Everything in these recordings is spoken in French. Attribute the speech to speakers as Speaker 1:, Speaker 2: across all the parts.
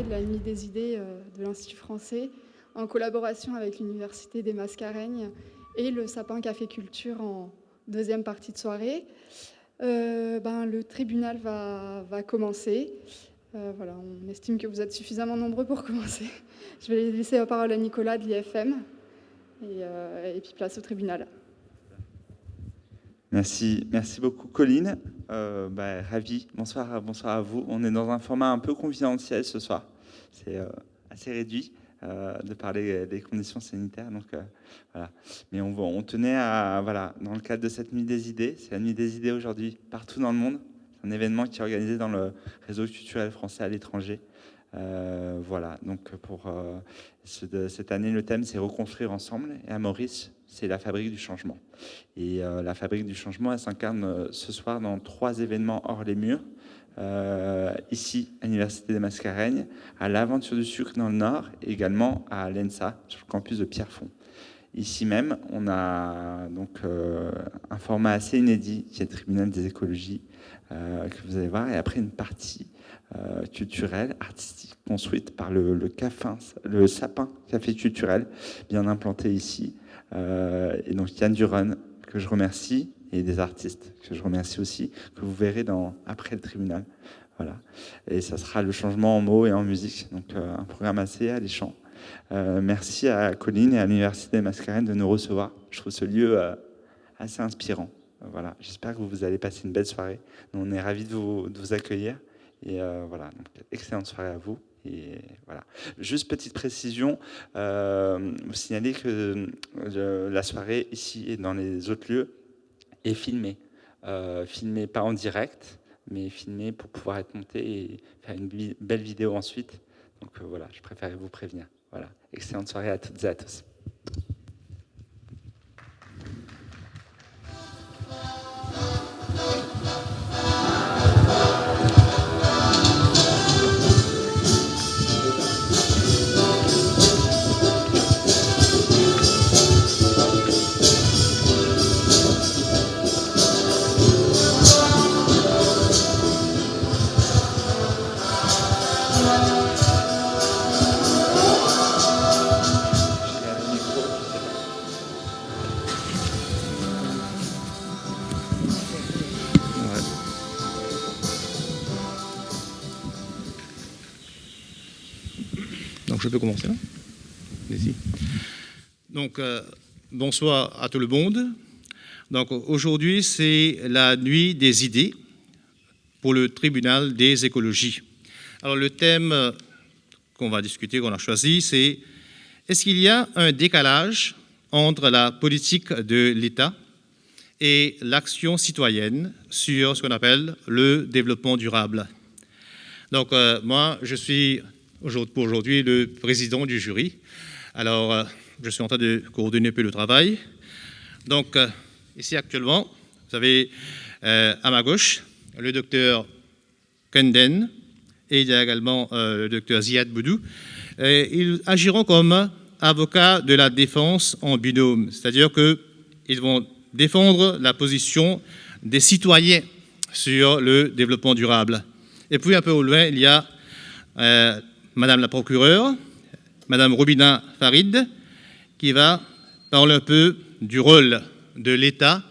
Speaker 1: la Nuit des idées de l'Institut français, en collaboration avec l'Université des Mascareignes et le Sapin Café Culture en deuxième partie de soirée. Le tribunal va commencer. Voilà, on estime que vous êtes suffisamment nombreux pour commencer. Je vais laisser la parole à Nicolas de l'IFM et puis place au tribunal.
Speaker 2: Merci beaucoup Colline. Ravi, bonsoir à vous. On est dans un format un peu confidentiel ce soir. C'est assez réduit de parler des conditions sanitaires. Donc voilà. Mais on tenait à, voilà, dans le cadre de cette Nuit des idées, c'est la Nuit des idées aujourd'hui partout dans le monde. C'est un événement qui est organisé dans le réseau culturel français à l'étranger. Voilà, donc pour cette année, le thème c'est reconstruire ensemble. Et à Maurice, c'est la fabrique du changement. Et la fabrique du changement, elle s'incarne ce soir dans 3 événements hors les murs. Ici, à l'Université des Mascareignes, à l'Aventure du Sucre dans le Nord, et également à l'ENSA, sur le campus de Pierrefonds. Ici même, on a donc un format assez inédit, qui est le tribunal des écologies, que vous allez voir, et après une partie culturelle, artistique, construite par le Sapin Café Culturel, bien implanté ici. Et donc Yann Duron, que je remercie, et des artistes que je remercie aussi, que vous verrez après le tribunal. Voilà. Et ça sera le changement en mots et en musique, donc un programme assez alléchant. Merci à Colline et à l'Université des Mascareignes de nous recevoir. Je trouve ce lieu assez inspirant. Voilà. J'espère que vous allez passer une belle soirée. Nous, on est ravis de vous accueillir. Et voilà, donc, excellente soirée à vous. Et voilà. Juste petite précision, vous signalez que la soirée ici et dans les autres lieux est filmée. Filmée pas en direct, mais filmée pour pouvoir être montée et faire une belle vidéo ensuite. Donc voilà, je préférais vous prévenir. Voilà. Excellente soirée à toutes et à tous.
Speaker 3: Je peux commencer là. Allez-y. Donc, bonsoir à tout le monde. Donc, aujourd'hui, c'est la nuit des idées pour le tribunal des écologies. Alors, le thème qu'on va discuter, qu'on a choisi, c'est est-ce qu'il y a un décalage entre la politique de l'État et l'action citoyenne sur ce qu'on appelle le développement durable. Donc, moi, je suis pour aujourd'hui le président du jury. Alors, je suis en train de coordonner un peu le travail. Donc, ici actuellement, vous avez à ma gauche le docteur Kenden et il y a également le docteur Ziad Boudou. Ils agiront comme avocats de la défense en binôme, c'est-à-dire qu'ils vont défendre la position des citoyens sur le développement durable. Et puis un peu au loin, il y a Madame la procureure, Madame Robina Farid, qui va parler un peu du rôle de l'État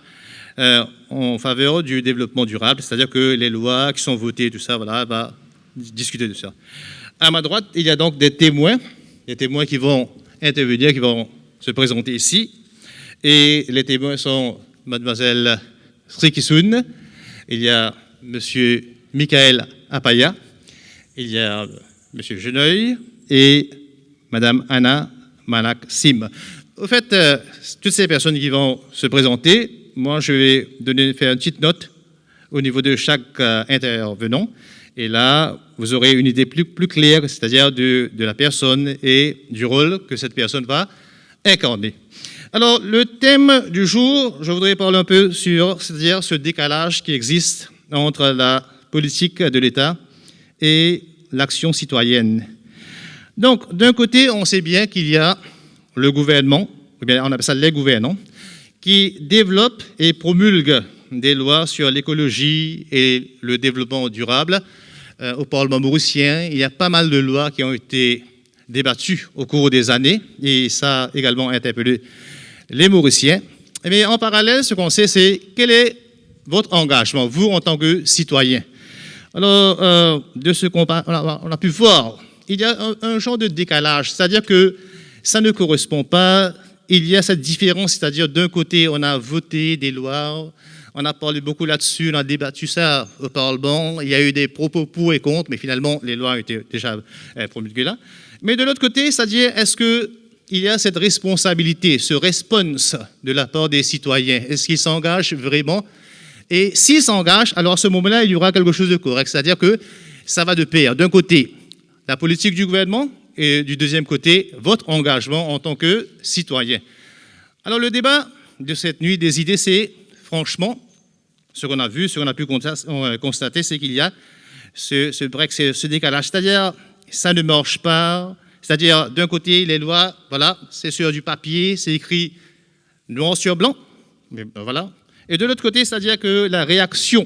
Speaker 3: en faveur du développement durable, c'est-à-dire que les lois qui sont votées, tout ça, voilà, va discuter de ça. À ma droite, il y a donc des témoins qui vont intervenir, qui vont se présenter ici. Et les témoins sont Mademoiselle Srikisun, il y a Monsieur Michael Apaya, il y a Monsieur Geneuil et Madame Anna Malak-Sim. Au fait, toutes ces personnes qui vont se présenter, moi je vais faire une petite note au niveau de chaque intervenant. Et là, vous aurez une idée plus claire, c'est-à-dire de la personne et du rôle que cette personne va incarner. Alors, le thème du jour, je voudrais parler un peu sur, c'est-à-dire ce décalage qui existe entre la politique de l'État et l'action citoyenne. Donc, d'un côté, on sait bien qu'il y a le gouvernement, ou bien on appelle ça les gouvernants, qui développent et promulguent des lois sur l'écologie et le développement durable, au Parlement mauricien, il y a pas mal de lois qui ont été débattues au cours des années, et ça a également interpellé les Mauriciens. Mais en parallèle, ce qu'on sait, c'est quel est votre engagement, vous en tant que citoyen. Alors, de ce qu'on a pu voir, il y a un genre de décalage, c'est-à-dire que ça ne correspond pas. Il y a cette différence, c'est-à-dire d'un côté, on a voté des lois, on a parlé beaucoup là-dessus, on a débattu ça au Parlement, il y a eu des propos pour et contre, mais finalement, les lois ont été déjà promulguées là. Mais de l'autre côté, c'est-à-dire, est-ce qu'il y a cette responsabilité, ce response de la part des citoyens? Est-ce qu'ils s'engagent vraiment? Et s'ils s'engagent, alors à ce moment-là, il y aura quelque chose de correct, c'est-à-dire que ça va de pair. D'un côté, la politique du gouvernement, et du deuxième côté, votre engagement en tant que citoyen. Alors le débat de cette nuit des idées, c'est franchement, ce qu'on a vu, ce qu'on a pu constater, c'est qu'il y a ce break, ce décalage. C'est-à-dire, ça ne marche pas. C'est-à-dire, d'un côté, les lois, voilà, c'est sur du papier, c'est écrit noir sur blanc, mais voilà. Et de l'autre côté, c'est-à-dire que la réaction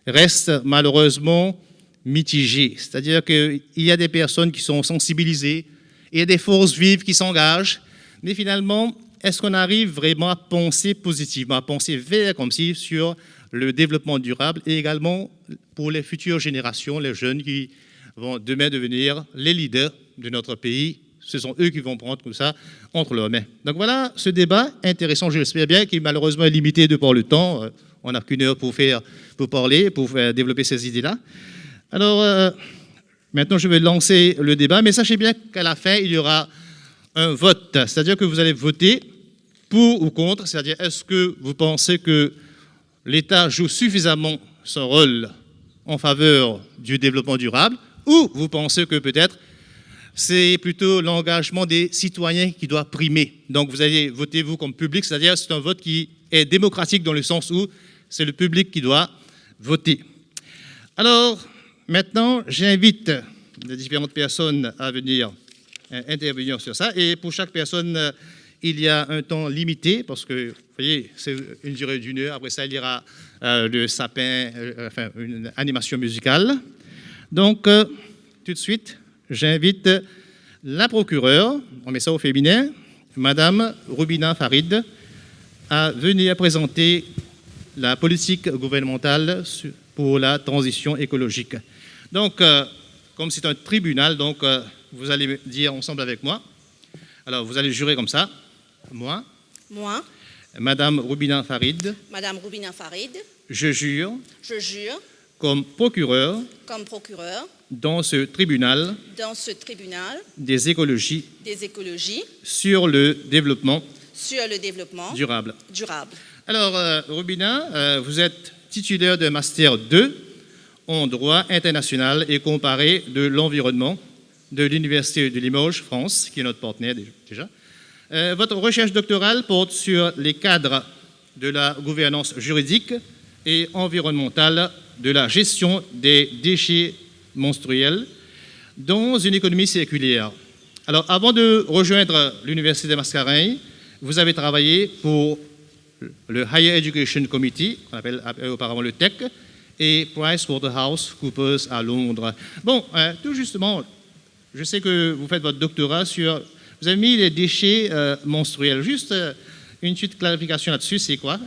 Speaker 3: reste malheureusement mitigé, c'est-à-dire qu'il y a des personnes qui sont sensibilisées, il y a des forces vives qui s'engagent, mais finalement, est-ce qu'on arrive vraiment à penser positivement, à penser vers comme si sur le développement durable et également pour les futures générations, les jeunes qui vont demain devenir les leaders de notre pays, ce sont eux qui vont prendre tout ça entre leurs mains. Donc voilà ce débat intéressant, je l'espère bien, qui malheureusement est limité de par le temps, on n'a qu'une heure pour parler, pour développer ces idées-là. Alors, maintenant, je vais lancer le débat, mais sachez bien qu'à la fin, il y aura un vote, c'est-à-dire que vous allez voter pour ou contre, c'est-à-dire est-ce que vous pensez que l'État joue suffisamment son rôle en faveur du développement durable, ou vous pensez que peut-être c'est plutôt l'engagement des citoyens qui doit primer. Donc, vous allez voter, vous, comme public, c'est-à-dire c'est un vote qui est démocratique dans le sens où c'est le public qui doit voter. Alors, maintenant, j'invite les différentes personnes à venir intervenir sur ça. Et pour chaque personne, il y a un temps limité, parce que, vous voyez, c'est une durée d'1 heure. Après ça, il y aura le sapin, enfin, une animation musicale. Donc, tout de suite, j'invite la procureure, on met ça au féminin, Madame Rubina Farid, à venir présenter la politique gouvernementale pour la transition écologique. Donc, comme c'est un tribunal, donc vous allez dire ensemble avec moi. Alors, vous allez jurer comme ça. Moi.
Speaker 4: Moi.
Speaker 3: Madame Rubina Farid.
Speaker 4: Madame Rubina Farid.
Speaker 3: Je jure.
Speaker 4: Je jure.
Speaker 3: Comme procureur.
Speaker 4: Comme procureur.
Speaker 3: Dans ce tribunal.
Speaker 4: Dans ce tribunal.
Speaker 3: Des écologies.
Speaker 4: Des écologies.
Speaker 3: Sur le développement.
Speaker 4: Sur le développement.
Speaker 3: Durable.
Speaker 4: Durable.
Speaker 3: Alors, Rubina, vous êtes titulaire de Master 2 en droit international et comparé de l'environnement de l'Université de Limoges, France, qui est notre partenaire déjà. Votre recherche doctorale porte sur les cadres de la gouvernance juridique et environnementale de la gestion des déchets menstruels dans une économie circulaire. Alors, avant de rejoindre l'Université de Mascarenhs, vous avez travaillé pour le Higher Education Committee, qu'on appelle auparavant le TEC, et PricewaterhouseCoopers à Londres. Bon, tout justement, je sais que vous faites votre doctorat sur... Vous avez mis les déchets menstruels. Juste une petite clarification là-dessus, c'est quoi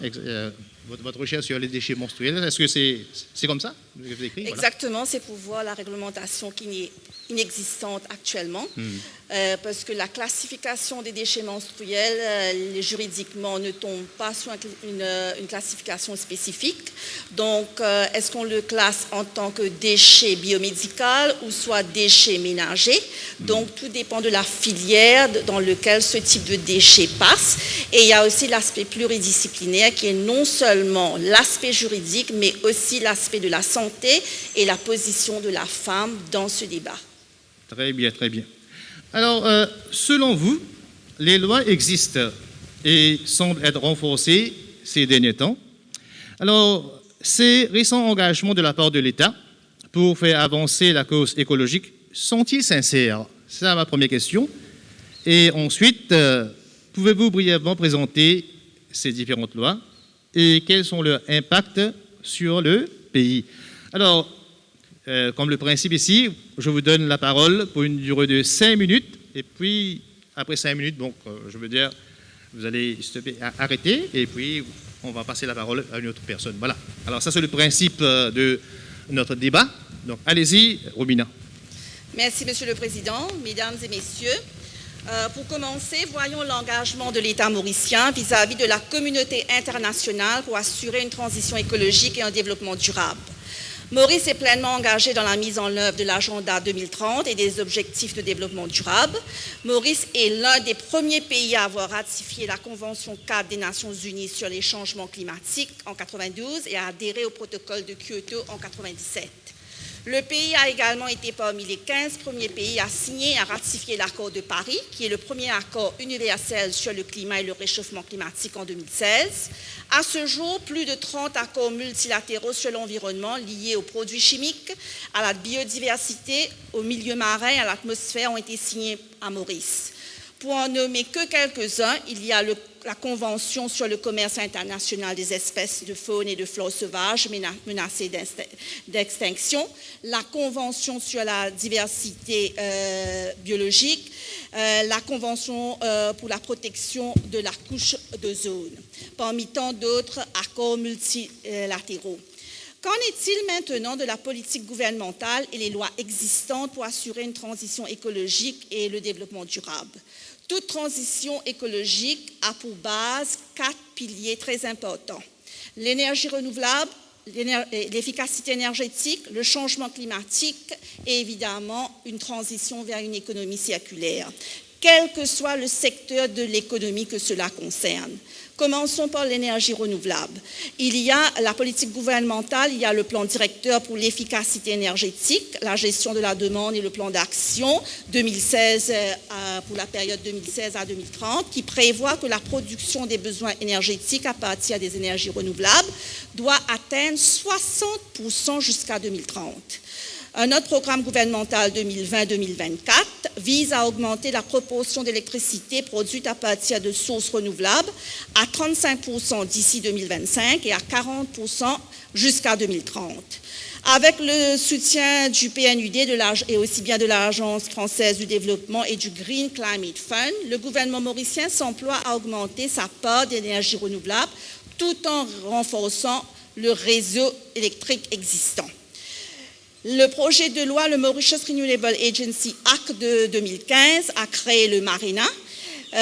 Speaker 3: votre recherche sur les déchets menstruels? Est-ce que c'est comme ça que vous écrit?
Speaker 4: Exactement, c'est pour voir la réglementation qui est inexistante actuellement, parce que la classification des déchets menstruels, juridiquement, ne tombe pas sur une classification spécifique. Donc, est-ce qu'on le classe en tant que déchet biomédical ou soit déchet ménager? Donc, tout dépend de la filière dans laquelle ce type de déchet passe. Et il y a aussi l'aspect pluridisciplinaire qui est non seulement l'aspect juridique, mais aussi l'aspect de la santé et la position de la femme dans ce débat.
Speaker 3: Très bien, très bien. Alors, selon vous, les lois existent et semblent être renforcées ces derniers temps. Alors, ces récents engagements de la part de l'État pour faire avancer la cause écologique sont-ils sincères? C'est ma première question. Et ensuite, pouvez-vous brièvement présenter ces différentes lois et quels sont leurs impacts sur le pays? Alors, Comme le principe ici, je vous donne la parole pour une durée de 5 minutes, et puis après 5 minutes, donc je veux dire, vous allez stopper, arrêter, et puis on va passer la parole à une autre personne. Voilà. Alors ça, c'est le principe de notre débat. Donc allez-y, Romina.
Speaker 4: Merci, Monsieur le Président, Mesdames et Messieurs. Pour commencer, voyons l'engagement de l'État mauricien vis-à-vis de la communauté internationale pour assurer une transition écologique et un développement durable. Maurice est pleinement engagé dans la mise en œuvre de l'agenda 2030 et des objectifs de développement durable. Maurice est l'un des premiers pays à avoir ratifié la Convention cadre des Nations Unies sur les changements climatiques en 1992 et à adhérer au protocole de Kyoto en 1997. Le pays a également été parmi les 15 premiers pays à signer et à ratifier l'accord de Paris, qui est le premier accord universel sur le climat et le réchauffement climatique en 2016. À ce jour, plus de 30 accords multilatéraux sur l'environnement liés aux produits chimiques, à la biodiversité, au milieu marin et à l'atmosphère ont été signés à Maurice. Pour en nommer que quelques-uns, il y a la Convention sur le commerce international des espèces de faune et de flore sauvages menacées d'extinction, la Convention sur la diversité biologique, la Convention pour la protection de la couche d'ozone, parmi tant d'autres accords multilatéraux. Qu'en est-il maintenant de la politique gouvernementale et les lois existantes pour assurer une transition écologique et le développement durable? Toute transition écologique a pour base 4 piliers très importants. L'énergie renouvelable, l'efficacité énergétique, le changement climatique et évidemment une transition vers une économie circulaire, quel que soit le secteur de l'économie que cela concerne. Commençons par l'énergie renouvelable. Il y a la politique gouvernementale, il y a le plan directeur pour l'efficacité énergétique, la gestion de la demande et le plan d'action 2016 pour la période 2016 à 2030 qui prévoit que la production des besoins énergétiques à partir des énergies renouvelables doit atteindre 60% jusqu'à 2030. Un autre programme gouvernemental 2020-2024 vise à augmenter la proportion d'électricité produite à partir de sources renouvelables à 35% d'ici 2025 et à 40% jusqu'à 2030. Avec le soutien du PNUD et aussi bien de l'Agence française du développement et du Green Climate Fund, le gouvernement mauricien s'emploie à augmenter sa part d'énergie renouvelable tout en renforçant le réseau électrique existant. Le projet de loi, le Mauritius Renewable Agency Act de 2015, a créé le MARENA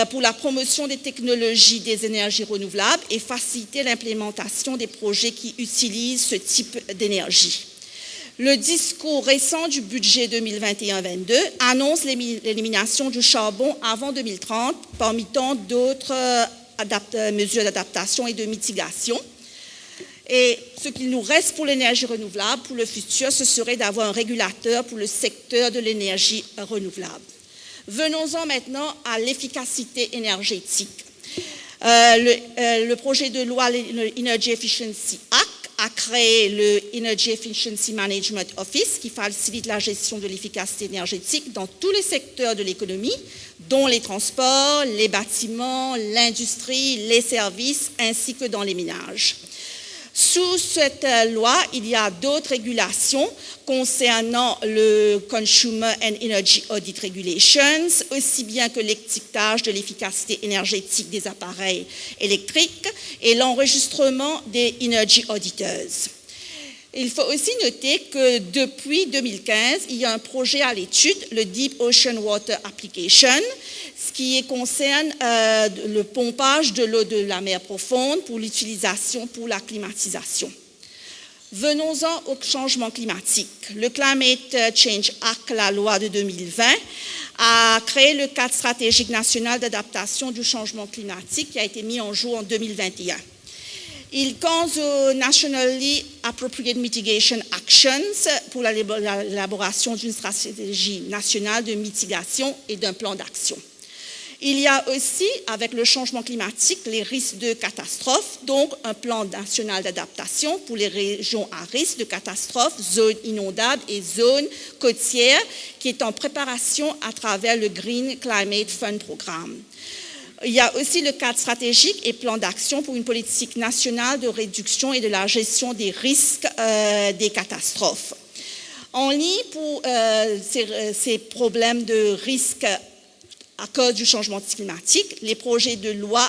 Speaker 4: pour la promotion des technologies des énergies renouvelables et faciliter l'implémentation des projets qui utilisent ce type d'énergie. Le discours récent du budget 2021-22 annonce l'élimination du charbon avant 2030, parmi tant d'autres mesures d'adaptation et de mitigation. Et ce qu'il nous reste pour l'énergie renouvelable, pour le futur, ce serait d'avoir un régulateur pour le secteur de l'énergie renouvelable. Venons-en maintenant à l'efficacité énergétique. Le projet de loi, l'Energy Efficiency Act, a créé le Energy Efficiency Management Office qui facilite la gestion de l'efficacité énergétique dans tous les secteurs de l'économie, dont les transports, les bâtiments, l'industrie, les services, ainsi que dans les ménages. Sous cette loi, il y a d'autres régulations concernant le Consumer and Energy Audit Regulations, aussi bien que l'étiquetage de l'efficacité énergétique des appareils électriques et l'enregistrement des Energy Auditors. Il faut aussi noter que depuis 2015, il y a un projet à l'étude, le Deep Ocean Water Application, ce qui concerne le pompage de l'eau de la mer profonde pour l'utilisation pour la climatisation. Venons-en au changement climatique. Le Climate Change Act, la loi de 2020, a créé le cadre stratégique national d'adaptation du changement climatique qui a été mis en jour en 2021. Il pense aux Nationally Appropriate Mitigation Actions pour l'élaboration d'une stratégie nationale de mitigation et d'un plan d'action. Il y a aussi, avec le changement climatique, les risques de catastrophe, donc un plan national d'adaptation pour les régions à risque de catastrophe, zones inondables et zones côtières, qui est en préparation à travers le Green Climate Fund Programme. Il y a aussi le cadre stratégique et plan d'action pour une politique nationale de réduction et de la gestion des risques des catastrophes. En ligne pour ces problèmes de risque à cause du changement climatique, les projets de loi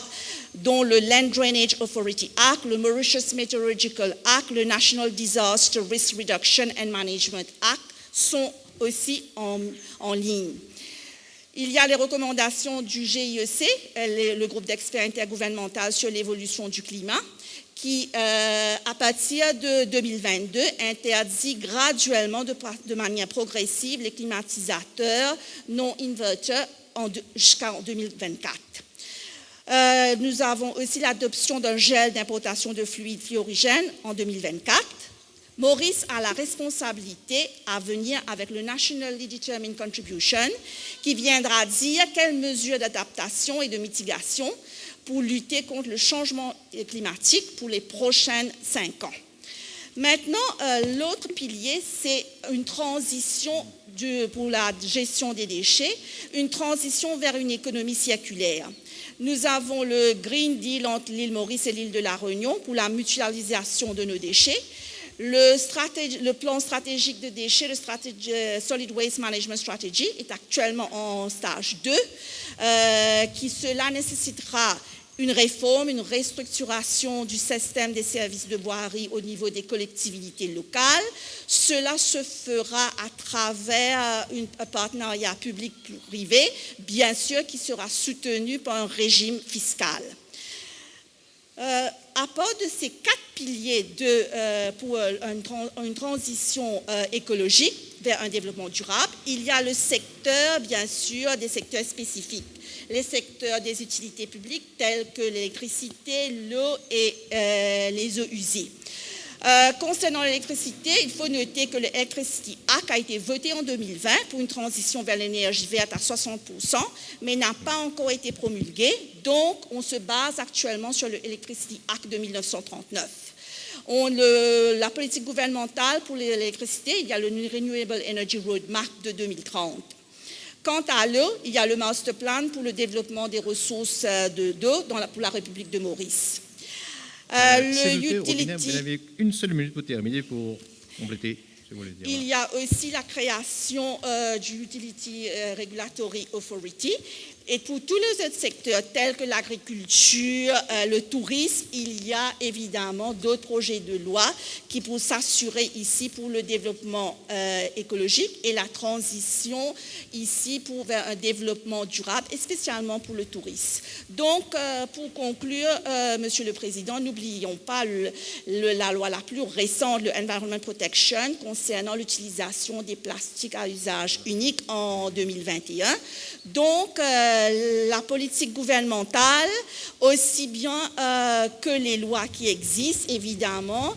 Speaker 4: dont le Land Drainage Authority Act, le Mauritius Meteorological Act, le National Disaster Risk Reduction and Management Act sont aussi en ligne. Il y a les recommandations du GIEC, le groupe d'experts intergouvernemental sur l'évolution du climat, qui, à partir de 2022, interdit graduellement, de manière progressive, les climatisateurs non inverters jusqu'en 2024. Nous avons aussi l'adoption d'un gel d'importation de fluides fluorigènes en 2024. Maurice a la responsabilité à venir avec le Nationally Determined Contribution qui viendra dire quelles mesures d'adaptation et de mitigation pour lutter contre le changement climatique pour les prochaines 5 ans. Maintenant, l'autre pilier, c'est une transition pour la gestion des déchets, une transition vers une économie circulaire. Nous avons le Green Deal entre l'île Maurice et l'île de la Réunion pour la mutualisation de nos déchets. Le plan stratégique de déchets, le Solid Waste Management Strategy, est actuellement en stage 2, cela nécessitera une réforme, une restructuration du système des services de voirie au niveau des collectivités locales. Cela se fera à travers un partenariat public-privé, bien sûr, qui sera soutenu par un régime fiscal. À part de ces 4 piliers pour une transition écologique vers un développement durable, il y a le secteur, bien sûr, des secteurs spécifiques. Les secteurs des utilités publiques tels que l'électricité, l'eau et les eaux usées. Concernant l'électricité, il faut noter que l'Electricity Act a été voté en 2020 pour une transition vers l'énergie verte à 60%, mais n'a pas encore été promulgué. Donc, on se base actuellement sur l'Electricity Act de 1939. La politique gouvernementale pour l'électricité, il y a le Renewable Energy Roadmap de 2030. Quant à l'eau, il y a le Master Plan pour le développement des ressources d'eau pour la République de Maurice.
Speaker 3: Vous avez une seule minute pour terminer, pour compléter ce que vous voulez dire.
Speaker 4: Il y a aussi la création du Utility Regulatory Authority. Et pour tous les autres secteurs tels que l'agriculture, le tourisme, il y a évidemment d'autres projets de loi qui pour s'assurer ici pour le développement écologique et la transition ici vers un développement durable et spécialement pour le tourisme. Donc, pour conclure, Monsieur le Président, n'oublions pas la loi la plus récente, le Environment Protection, concernant l'utilisation des plastiques à usage unique en 2021. Donc, la politique gouvernementale, aussi bien que les lois qui existent, évidemment,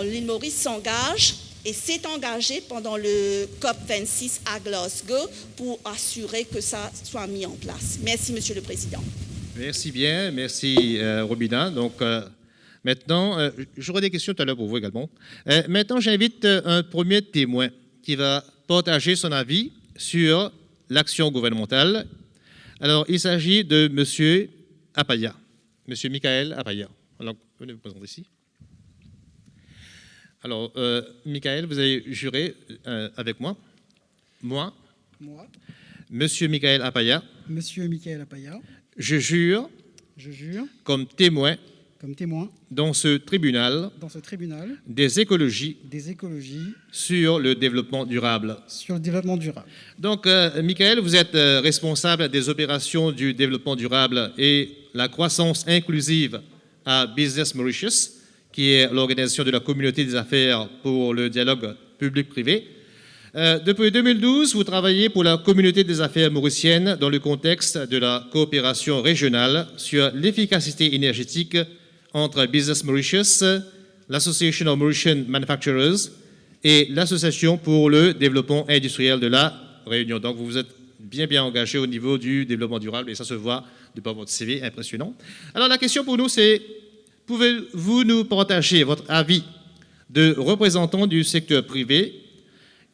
Speaker 4: l'île Maurice s'engage et s'est engagée pendant le COP26 à Glasgow pour assurer que ça soit mis en place. Merci, Monsieur le Président.
Speaker 3: Merci bien, merci Robina. Donc, maintenant, j'aurai des questions tout à l'heure pour vous également. Maintenant, j'invite un premier témoin qui va partager son avis sur l'action gouvernementale. Alors, il s'agit de M. Apaya, M. Michael Apaya. Alors, venez vous présenter ici. Alors, Michael, vous avez juré avec moi. Moi. Monsieur Michael Apaya.
Speaker 5: Monsieur Michael Apaya.
Speaker 3: Je jure. Comme témoin. Dans ce tribunal. Des écologies. Sur le développement durable. Donc, Michael, vous êtes responsable des opérations du développement durable et la croissance inclusive à Business Mauritius, qui est l'organisation de la communauté des affaires pour le dialogue public-privé. Depuis 2012, vous travaillez pour la communauté des affaires mauricienne dans le contexte de la coopération régionale sur l'efficacité énergétique entre Business Mauritius, l'Association of Mauritian Manufacturers et l'Association pour le développement industriel de la Réunion. Donc, vous vous êtes bien engagé au niveau du développement durable et ça se voit de par votre CV impressionnant. Alors, la question pour nous, c'est pouvez-vous nous partager votre avis de représentants du secteur privé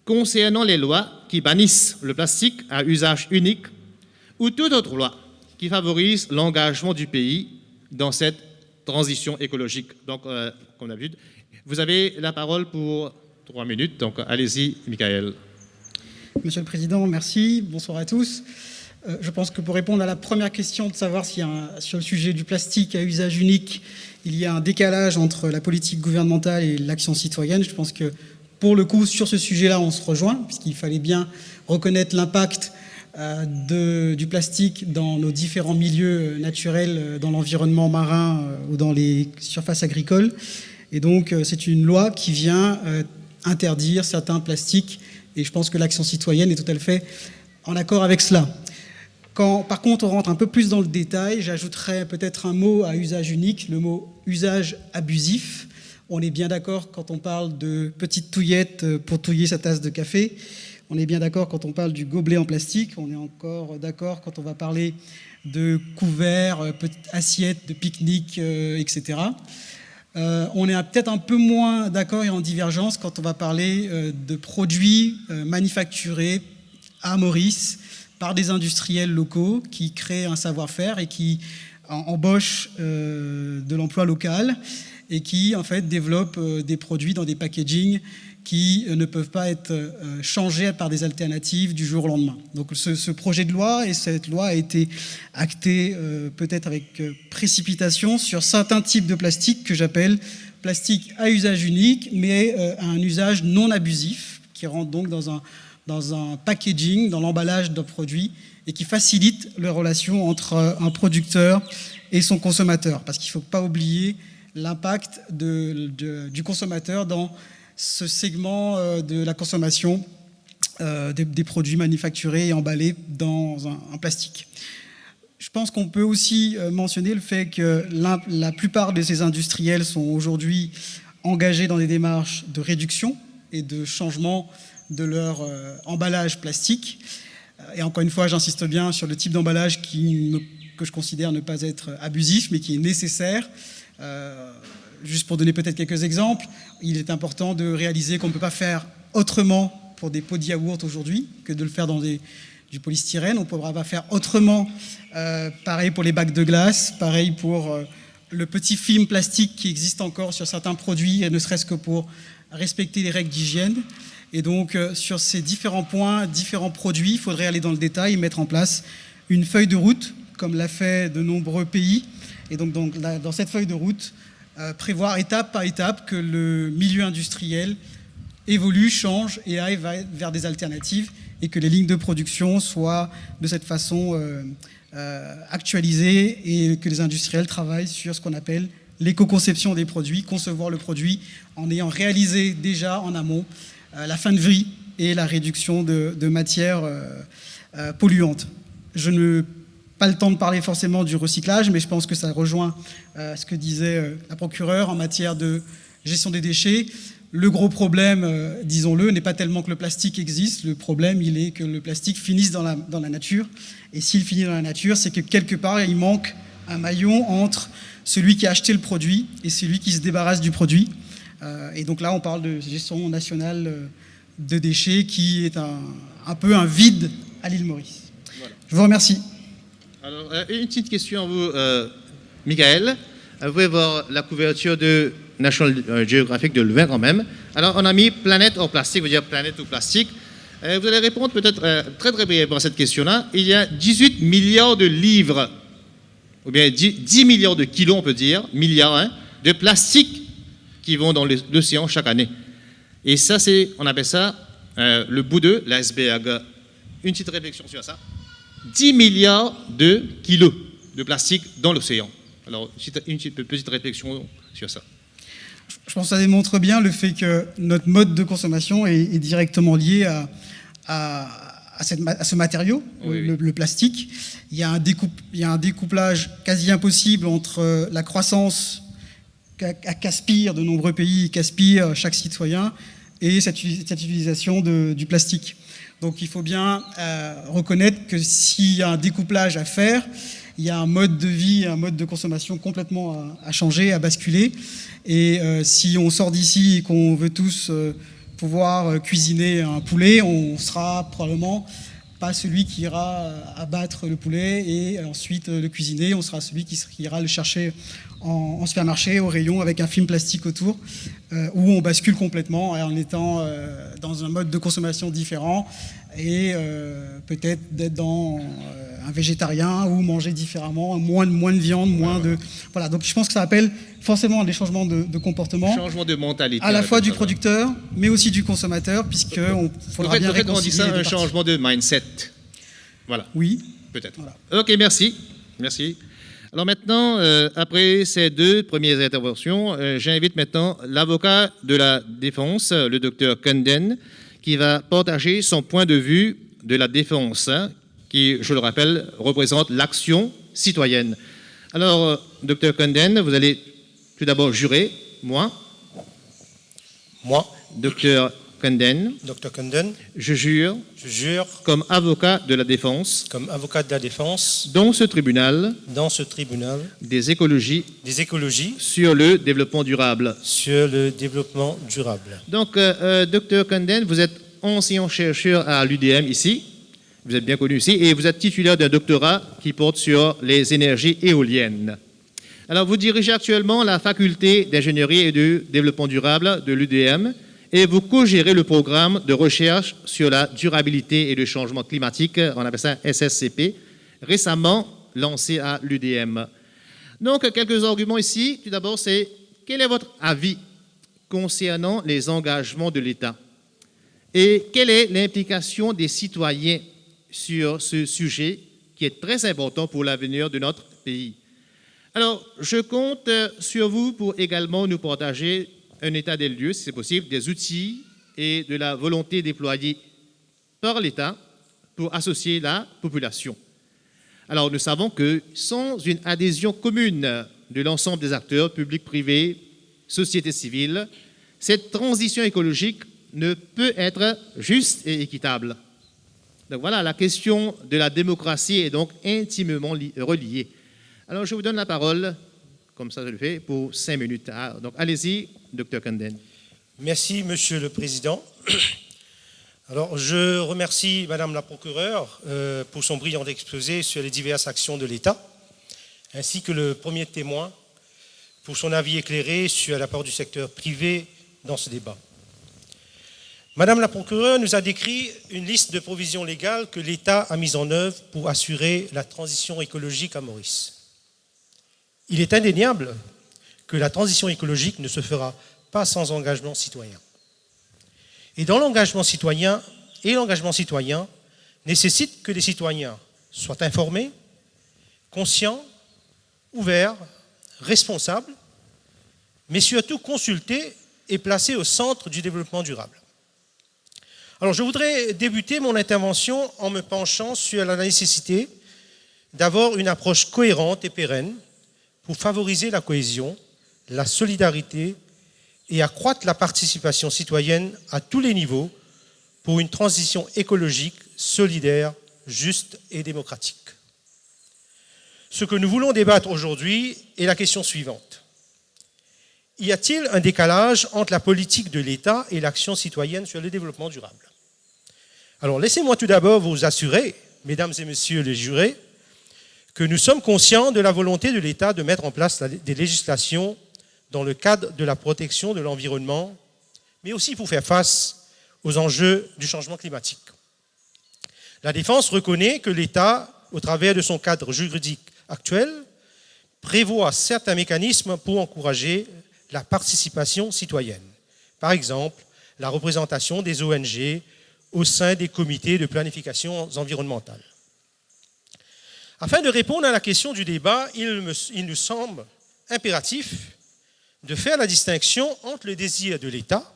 Speaker 3: concernant les lois qui bannissent le plastique à usage unique ou toute autre loi qui favorise l'engagement du pays dans cette transition écologique. Donc, comme d'habitude, vous avez la parole pour 3 minutes. Donc, allez-y, Michael.
Speaker 5: Monsieur le Président, merci. Bonsoir à tous. Je pense que pour répondre à la première question de savoir si sur le sujet du plastique à usage unique, il y a un décalage entre la politique gouvernementale et l'action citoyenne, je pense que pour le coup, sur ce sujet-là, on se rejoint, puisqu'il fallait bien reconnaître l'impact du plastique dans nos différents milieux naturels, dans l'environnement marin ou dans les surfaces agricoles. Et donc, c'est une loi qui vient interdire certains plastiques. Et je pense que l'action citoyenne est tout à fait en accord avec cela. Quand, par contre, on rentre un peu plus dans le détail, j'ajouterais peut-être un mot à usage unique, le mot usage abusif. On est bien d'accord quand on parle de petites touillettes pour touiller sa tasse de café. On est bien d'accord quand on parle du gobelet en plastique. On est encore d'accord quand on va parler de couverts, assiettes de pique-nique, etc. On est peut-être un peu moins d'accord et en divergence quand on va parler de produits manufacturés à Maurice par des industriels locaux qui créent un savoir-faire et qui embauchent de l'emploi local et qui, en fait, développent des produits dans des packagings qui ne peuvent pas être changés par des alternatives du jour au lendemain. Donc ce projet de loi et cette loi a été actée peut-être avec précipitation sur certains types de plastique que j'appelle plastique à usage unique, mais à un usage non abusif, qui rentre donc dans un packaging, dans l'emballage d'un produit, et qui facilite les relations entre un producteur et son consommateur. Parce qu'il ne faut pas oublier l'impact du consommateur dans ce segment de la consommation des produits manufacturés et emballés dans un plastique. Je pense qu'on peut aussi mentionner le fait que la plupart de ces industriels sont aujourd'hui engagés dans des démarches de réduction et de changement de leur emballage plastique. Et encore une fois, j'insiste bien sur le type d'emballage que je considère ne pas être abusif, mais qui est nécessaire. Juste pour donner peut-être quelques exemples, il est important de réaliser qu'on ne peut pas faire autrement pour des pots de yaourt aujourd'hui que de le faire dans du polystyrène. On ne pourra pas faire autrement, pareil pour les bacs de glace, pareil pour le petit film plastique qui existe encore sur certains produits, et ne serait-ce que pour respecter les règles d'hygiène. Et donc, sur ces différents points, différents produits, il faudrait aller dans le détail et mettre en place une feuille de route, comme l'a fait de nombreux pays. Et donc dans cette feuille de route, prévoir étape par étape que le milieu industriel évolue, change et aille vers des alternatives et que les lignes de production soient de cette façon actualisées et que les industriels travaillent sur ce qu'on appelle l'éco-conception des produits, concevoir le produit en ayant réalisé déjà en amont la fin de vie et la réduction de matières polluantes. Je n'ai pas le temps de parler forcément du recyclage, mais je pense que ça rejoint ce que disait la procureure en matière de gestion des déchets. Le gros problème, disons-le, n'est pas tellement que le plastique existe. Le problème, il est que le plastique finisse dans la nature. Et s'il finit dans la nature, c'est que quelque part, il manque un maillon entre celui qui a acheté le produit et celui qui se débarrasse du produit. Et donc là, on parle de gestion nationale de déchets qui est un peu un vide à l'île Maurice. Voilà. Je vous remercie.
Speaker 3: Alors, une petite question à vous, Michael. Vous pouvez voir la couverture de National Geographic de le quand même. Alors, on a mis planète hors plastique, veut dire planète ou plastique. Vous allez répondre peut-être très très brièvement à cette question-là. Il y a 18 milliards de livres, ou bien 10 milliards de kilos, on peut dire, milliards, hein, de plastique qui vont dans l'océan chaque année. Et ça, on appelle ça le bout de l'iceberg. Une petite réflexion sur ça. 10 milliards de kilos de plastique dans l'océan. Alors, une petite réflexion sur ça.
Speaker 5: Je pense que ça démontre bien le fait que notre mode de consommation est directement lié à ce matériau, oui, le plastique. Il y a un découplage quasi impossible entre la croissance qu'aspirent de nombreux pays, qu'aspire chaque citoyen, et cette utilisation du plastique. Donc il faut bien reconnaître que s'il y a un découplage à faire, il y a un mode de vie, un mode de consommation complètement à changer, à basculer. Et si on sort d'ici et qu'on veut tous pouvoir cuisiner un poulet, on sera probablement pas celui qui ira abattre le poulet et ensuite le cuisiner. On sera celui qui ira le chercher en supermarché, au rayon, avec un film plastique autour, où on bascule complètement en étant dans un mode de consommation différent et peut-être d'être dans un végétarien ou manger différemment, moins de viande, moins de... Voilà, donc je pense que ça appelle forcément des changements de comportement.
Speaker 3: Changement de mentalité.
Speaker 5: À la fois du producteur, mais aussi du consommateur, puisqu'il faudra bien réconcilier.
Speaker 3: On dit ça un changement de mindset. Voilà.
Speaker 5: Oui.
Speaker 3: Peut-être.
Speaker 5: Voilà.
Speaker 3: Ok, merci. Merci. Alors maintenant, après ces deux premières interventions, j'invite maintenant l'avocat de la défense, le docteur Kenden, qui va partager son point de vue de la défense, qui, je le rappelle, représente l'action citoyenne. Alors, docteur Kenden, vous allez tout d'abord jurer, moi, docteur Kenden,
Speaker 6: Dr. Kenden,
Speaker 3: je jure, comme avocat de la défense, dans ce tribunal, des écologies, sur le développement durable. Donc, docteur Kenden, vous êtes ancien chercheur à l'UDM ici, vous êtes bien connu ici, et vous êtes titulaire d'un doctorat qui porte sur les énergies éoliennes. Alors, vous dirigez actuellement la faculté d'ingénierie et de développement durable de l'UDM, et vous co-gérez le programme de recherche sur la durabilité et le changement climatique, on appelle ça SSCP, récemment lancé à l'UDM. Donc, quelques arguments ici. Tout d'abord, c'est quel est votre avis concernant les engagements de l'État? Et quelle est l'implication des citoyens sur ce sujet qui est très important pour l'avenir de notre pays? Alors, je compte sur vous pour également nous partager un état des lieux, si c'est possible, des outils et de la volonté déployée par l'État pour associer la population. Alors, nous savons que sans une adhésion commune de l'ensemble des acteurs, publics, privés, société civile, cette transition écologique ne peut être juste et équitable. Donc voilà, la question de la démocratie est donc intimement reliée. Alors, je vous donne la parole, comme ça je le fais, pour 5 minutes. Donc, allez-y, Dr. Kenden.
Speaker 6: Merci, Monsieur le Président. Alors, je remercie Madame la procureure pour son brillant exposé sur les diverses actions de l'État, ainsi que le premier témoin pour son avis éclairé sur l'apport du secteur privé dans ce débat. Madame la procureure nous a décrit une liste de provisions légales que l'État a mises en œuvre pour assurer la transition écologique à Maurice. Il est indéniable que la transition écologique ne se fera pas sans engagement citoyen. Et dans l'engagement citoyen, nécessite que les citoyens soient informés, conscients, ouverts, responsables, mais surtout consultés et placés au centre du développement durable. Alors, je voudrais débuter mon intervention en me penchant sur la nécessité d'avoir une approche cohérente et pérenne pour favoriser la cohésion, la solidarité et accroître la participation citoyenne à tous les niveaux pour une transition écologique, solidaire, juste et démocratique. Ce que nous voulons débattre aujourd'hui est la question suivante. Y a-t-il un décalage entre la politique de l'État et l'action citoyenne sur le développement durable? Alors, laissez-moi tout d'abord vous assurer, mesdames et messieurs les jurés, que nous sommes conscients de la volonté de l'État de mettre en place des législations dans le cadre de la protection de l'environnement, mais aussi pour faire face aux enjeux du changement climatique. La Défense reconnaît que l'État, au travers de son cadre juridique actuel, prévoit certains mécanismes pour encourager la participation citoyenne. Par exemple, la représentation des ONG au sein des comités de planification environnementale. Afin de répondre à la question du débat, il nous semble impératif de faire la distinction entre le désir de l'État,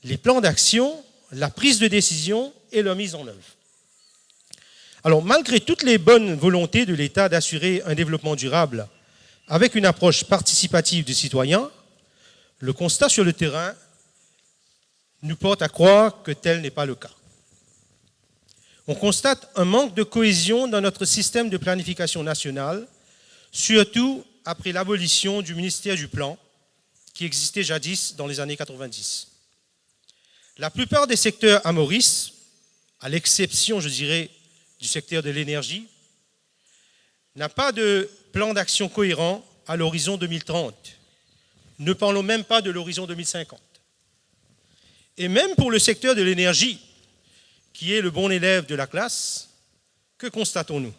Speaker 6: les plans d'action, la prise de décision et leur mise en œuvre. Alors, malgré toutes les bonnes volontés de l'État d'assurer un développement durable avec une approche participative du citoyen, le constat sur le terrain nous porte à croire que tel n'est pas le cas. On constate un manque de cohésion dans notre système de planification nationale, surtout après l'abolition du ministère du Plan, qui existait jadis dans les années 90. La plupart des secteurs à Maurice, à l'exception, je dirais, du secteur de l'énergie, n'a pas de plan d'action cohérent à l'horizon 2030. Ne parlons même pas de l'horizon 2050. Et même pour le secteur de l'énergie, qui est le bon élève de la classe, que constatons-nous?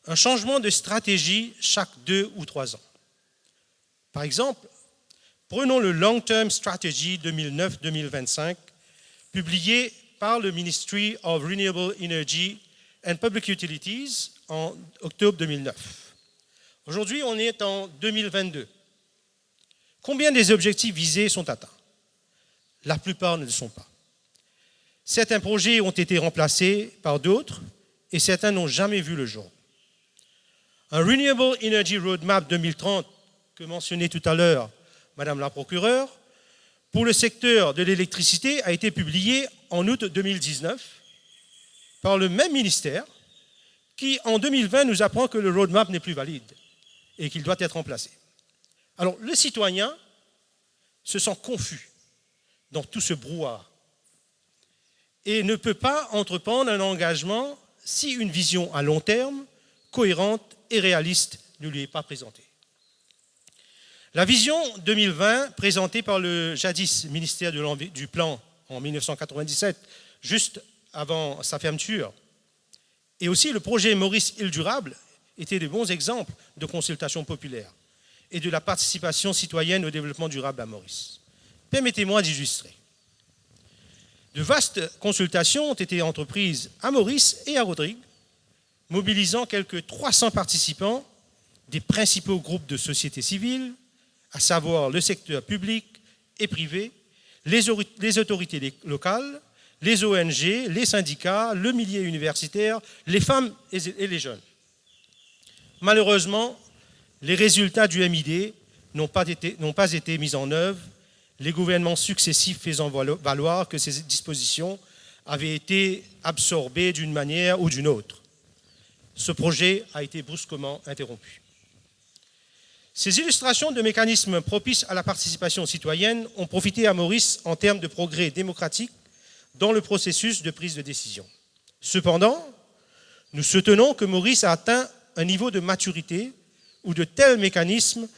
Speaker 6: Un changement de stratégie chaque 2 ou 3 ans. Par exemple, prenons le Long Term Strategy 2009-2025, publié par le Ministry of Renewable Energy and Public Utilities en octobre 2009. Aujourd'hui, on est en 2022. Combien des objectifs visés sont atteints? La plupart ne le sont pas. Certains projets ont été remplacés par d'autres et certains n'ont jamais vu le jour. Un Renewable Energy Roadmap 2030, que mentionnait tout à l'heure Madame la procureure, pour le secteur de l'électricité a été publié en août 2019 par le même ministère qui, en 2020, nous apprend que le roadmap n'est plus valide et qu'il doit être remplacé. Alors, le citoyen se sent confus dans tout ce brouhaha et ne peut pas entreprendre un engagement si une vision à long terme, cohérente et réaliste ne lui est pas présentée. La vision 2020, présentée par le jadis ministère du Plan en 1997, juste avant sa fermeture, et aussi le projet Maurice Île Durable, étaient de bons exemples de consultation populaire et de la participation citoyenne au développement durable à Maurice. Permettez-moi d'illustrer. De vastes consultations ont été entreprises à Maurice et à Rodrigue, mobilisant quelques 300 participants des principaux groupes de société civile, à savoir le secteur public et privé, les autorités locales, les ONG, les syndicats, le milieu universitaire, les femmes et les jeunes. Malheureusement, les résultats du MID n'ont pas été mis en œuvre, les gouvernements successifs faisant valoir que ces dispositions avaient été absorbées d'une manière ou d'une autre. Ce projet a été brusquement interrompu. Ces illustrations de mécanismes propices à la participation citoyenne ont profité à Maurice en termes de progrès démocratique dans le processus de prise de décision. Cependant, nous soutenons que Maurice a atteint un niveau de maturité où de tels mécanismes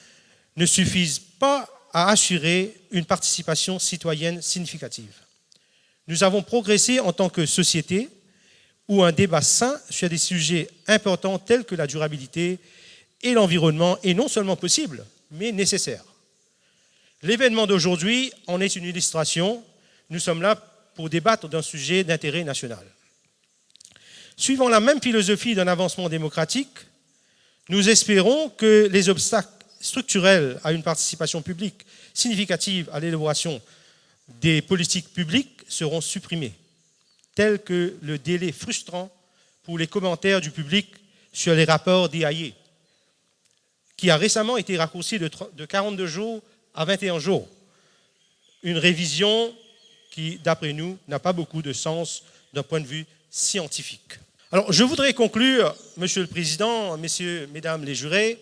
Speaker 6: ne suffisent pas à assurer une participation citoyenne significative. Nous avons progressé en tant que société où un débat sain sur des sujets importants tels que la durabilité et l'environnement est non seulement possible, mais nécessaire. L'événement d'aujourd'hui en est une illustration. Nous sommes là pour débattre d'un sujet d'intérêt national. Suivant la même philosophie d'un avancement démocratique, nous espérons que les obstacles structurels à une participation publique significative à l'élaboration des politiques publiques seront supprimés, tels que le délai frustrant pour les commentaires du public sur les rapports DIA, qui a récemment été raccourci de 42 jours à 21 jours. Une révision qui, d'après nous, n'a pas beaucoup de sens d'un point de vue scientifique. Alors, je voudrais conclure, Monsieur le Président, Messieurs, Mesdames les jurés,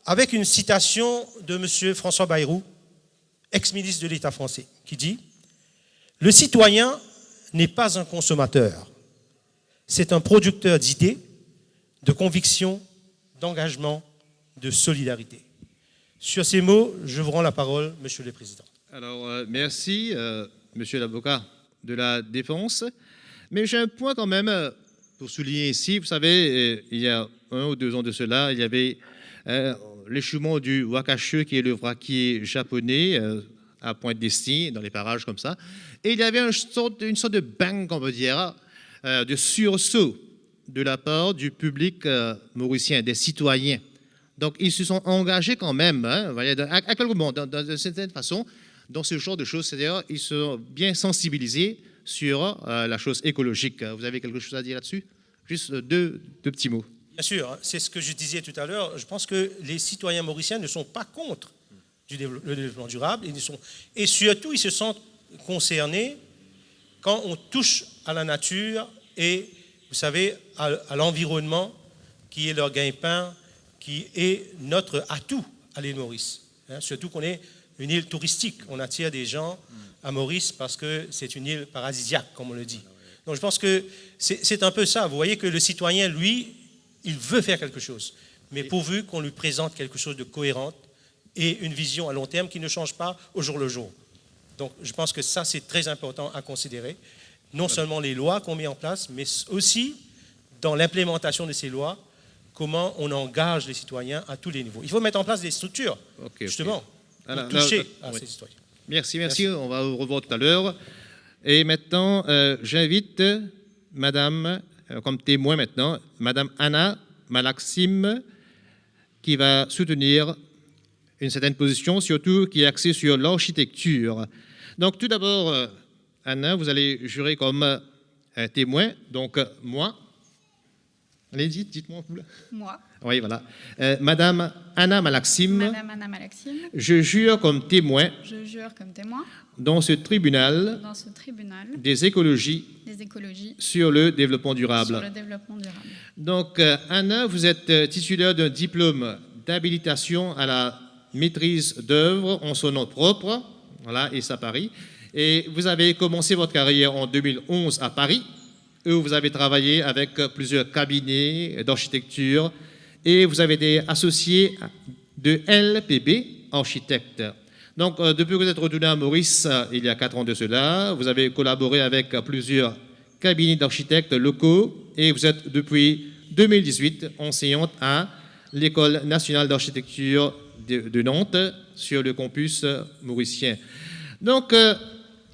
Speaker 6: avec une citation de M. François Bayrou, ex-ministre de l'État français, qui dit « Le citoyen n'est pas un consommateur, c'est un producteur d'idées, de convictions, d'engagement, de solidarité. » Sur ces mots, je vous rends la parole, Monsieur le Président.
Speaker 3: Alors, merci, Monsieur l'avocat de la Défense. Mais j'ai un point quand même pour souligner ici. Vous savez, il y a 1 ou 2 ans de cela, il y avait l'échouement du Wakashue, qui est le vraquier japonais, à Pointe-Destigne, dans les parages comme ça. Et il y avait une sorte de bang, on peut dire, de sursaut de la part du public mauricien, des citoyens. Donc, ils se sont engagés quand même, hein, à quel moment, d'une certaine façon, dans ce genre de choses. C'est-à-dire, ils sont bien sensibilisés sur la chose écologique. Vous avez quelque chose à dire là-dessus? Juste deux petits mots.
Speaker 6: Bien sûr, c'est ce que je disais tout à l'heure. Je pense que les citoyens mauriciens ne sont pas contre le développement durable. Et surtout, ils se sentent concernés quand on touche à la nature et, vous savez, à l'environnement qui est leur gagne-pain, qui est notre atout à l'île Maurice. Surtout qu'on est une île touristique. On attire des gens à Maurice parce que c'est une île paradisiaque, comme on le dit. Donc je pense que c'est un peu ça. Vous voyez que le citoyen, lui, il veut faire quelque chose, mais pourvu qu'on lui présente quelque chose de cohérent et une vision à long terme qui ne change pas au jour le jour. Donc je pense que ça, c'est très important à considérer. Non seulement les lois qu'on met en place, mais aussi dans l'implémentation de ces lois, comment on engage les citoyens à tous les niveaux. Il faut mettre en place des structures, justement, pour toucher à ces citoyens.
Speaker 3: Merci. On va vous revoir tout à l'heure. Et maintenant, j'invite Madame, comme témoin maintenant, Madame Anna Malaxim, qui va soutenir une certaine position, surtout qui est axée sur l'architecture. Donc tout d'abord, Anna, vous allez jurer comme témoin, donc moi. Allez, dites-moi.
Speaker 7: Moi.
Speaker 3: Oui, voilà. Madame Anna Malaxim.
Speaker 7: Madame Anna Malaxim.
Speaker 3: Je jure comme témoin.
Speaker 7: Je jure comme témoin.
Speaker 3: Dans ce tribunal.
Speaker 7: Dans ce tribunal.
Speaker 3: Des écologies.
Speaker 7: Des écologies.
Speaker 3: Sur le développement durable.
Speaker 7: Sur le développement durable.
Speaker 3: Donc, Anna, vous êtes titulaire d'un diplôme d'habilitation à la maîtrise d'œuvre en son nom propre. Voilà, et ça Paris. Et vous avez commencé votre carrière en 2011 à Paris, où vous avez travaillé avec plusieurs cabinets d'architecture et vous avez été associé de LPB Architecte. Donc, depuis que vous êtes retourné à Maurice, il y a 4 ans de cela, vous avez collaboré avec plusieurs cabinets d'architectes locaux et vous êtes depuis 2018 enseignante à l'École nationale d'architecture de Nantes sur le campus mauricien. Donc,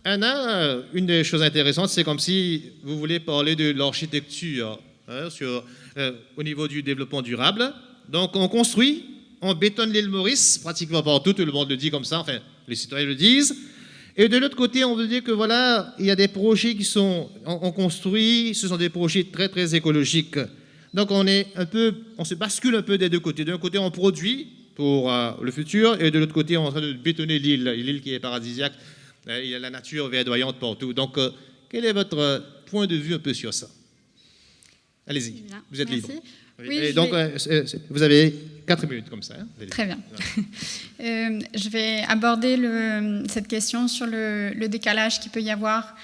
Speaker 3: Anna, une des choses intéressantes, c'est comme si vous voulez parler de l'architecture au niveau du développement durable. Donc, on construit, on bétonne l'île Maurice, pratiquement partout, tout le monde le dit comme ça, enfin, les citoyens le disent. Et de l'autre côté, on veut dire que voilà, il y a des projets qui sont, on construit, ce sont des projets très, très écologiques. Donc, on se bascule un peu des deux côtés. D'un côté, on produit pour le futur, et de l'autre côté, on est en train de bétonner l'île qui est paradisiaque. Il y a la nature verdoyante partout. Donc, quel est votre point de vue un peu sur ça? Allez-y, vous êtes libre.
Speaker 7: Oui,
Speaker 3: donc, vous avez 4 minutes comme ça. Hein.
Speaker 7: Très bien. Je vais aborder cette question sur le décalage qu'il peut y avoir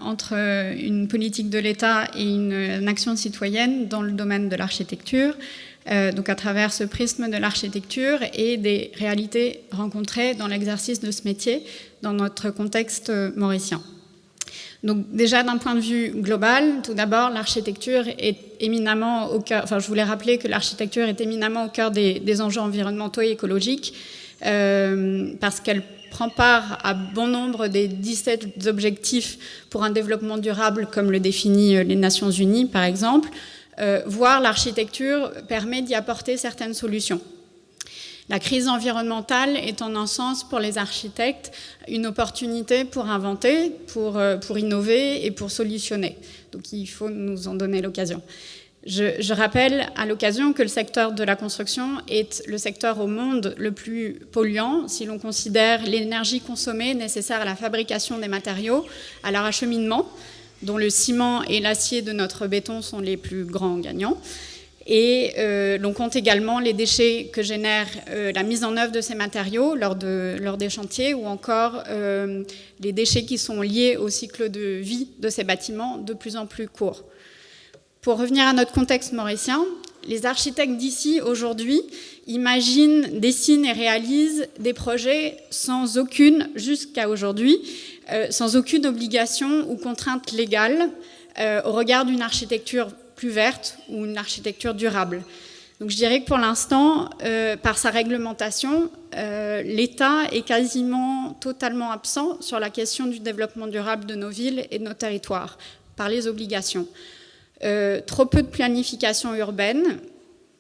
Speaker 7: entre une politique de l'État et une action citoyenne dans le domaine de l'architecture. Donc à travers ce prisme de l'architecture et des réalités rencontrées dans l'exercice de ce métier dans notre contexte mauricien. Donc déjà d'un point de vue global, tout d'abord l'architecture est éminemment au cœur, je voulais rappeler que l'architecture est éminemment au cœur des enjeux environnementaux et écologiques parce qu'elle prend part à bon nombre des 17 objectifs pour un développement durable comme le définit les Nations Unies par exemple. Voire l'architecture permet d'y apporter certaines solutions. La crise environnementale est en un sens pour les architectes une opportunité pour inventer, pour innover et pour solutionner. Donc il faut nous en donner l'occasion. Je rappelle à l'occasion que le secteur de la construction est le secteur au monde le plus polluant si l'on considère l'énergie consommée nécessaire à la fabrication des matériaux, à leur acheminement, dont le ciment et l'acier de notre béton sont les plus grands gagnants. Et l'on compte également les déchets que génère la mise en œuvre de ces matériaux lors des chantiers ou encore les déchets qui sont liés au cycle de vie de ces bâtiments de plus en plus court. Pour revenir à notre contexte mauricien, les architectes d'ici aujourd'hui imaginent, dessinent et réalisent des projets sans aucune, jusqu'à aujourd'hui, sans aucune obligation ou contrainte légale au regard d'une architecture plus verte ou une architecture durable. Donc je dirais que pour l'instant, par sa réglementation, l'État est quasiment totalement absent sur la question du développement durable de nos villes et de nos territoires, par les obligations. Trop peu de planification urbaine,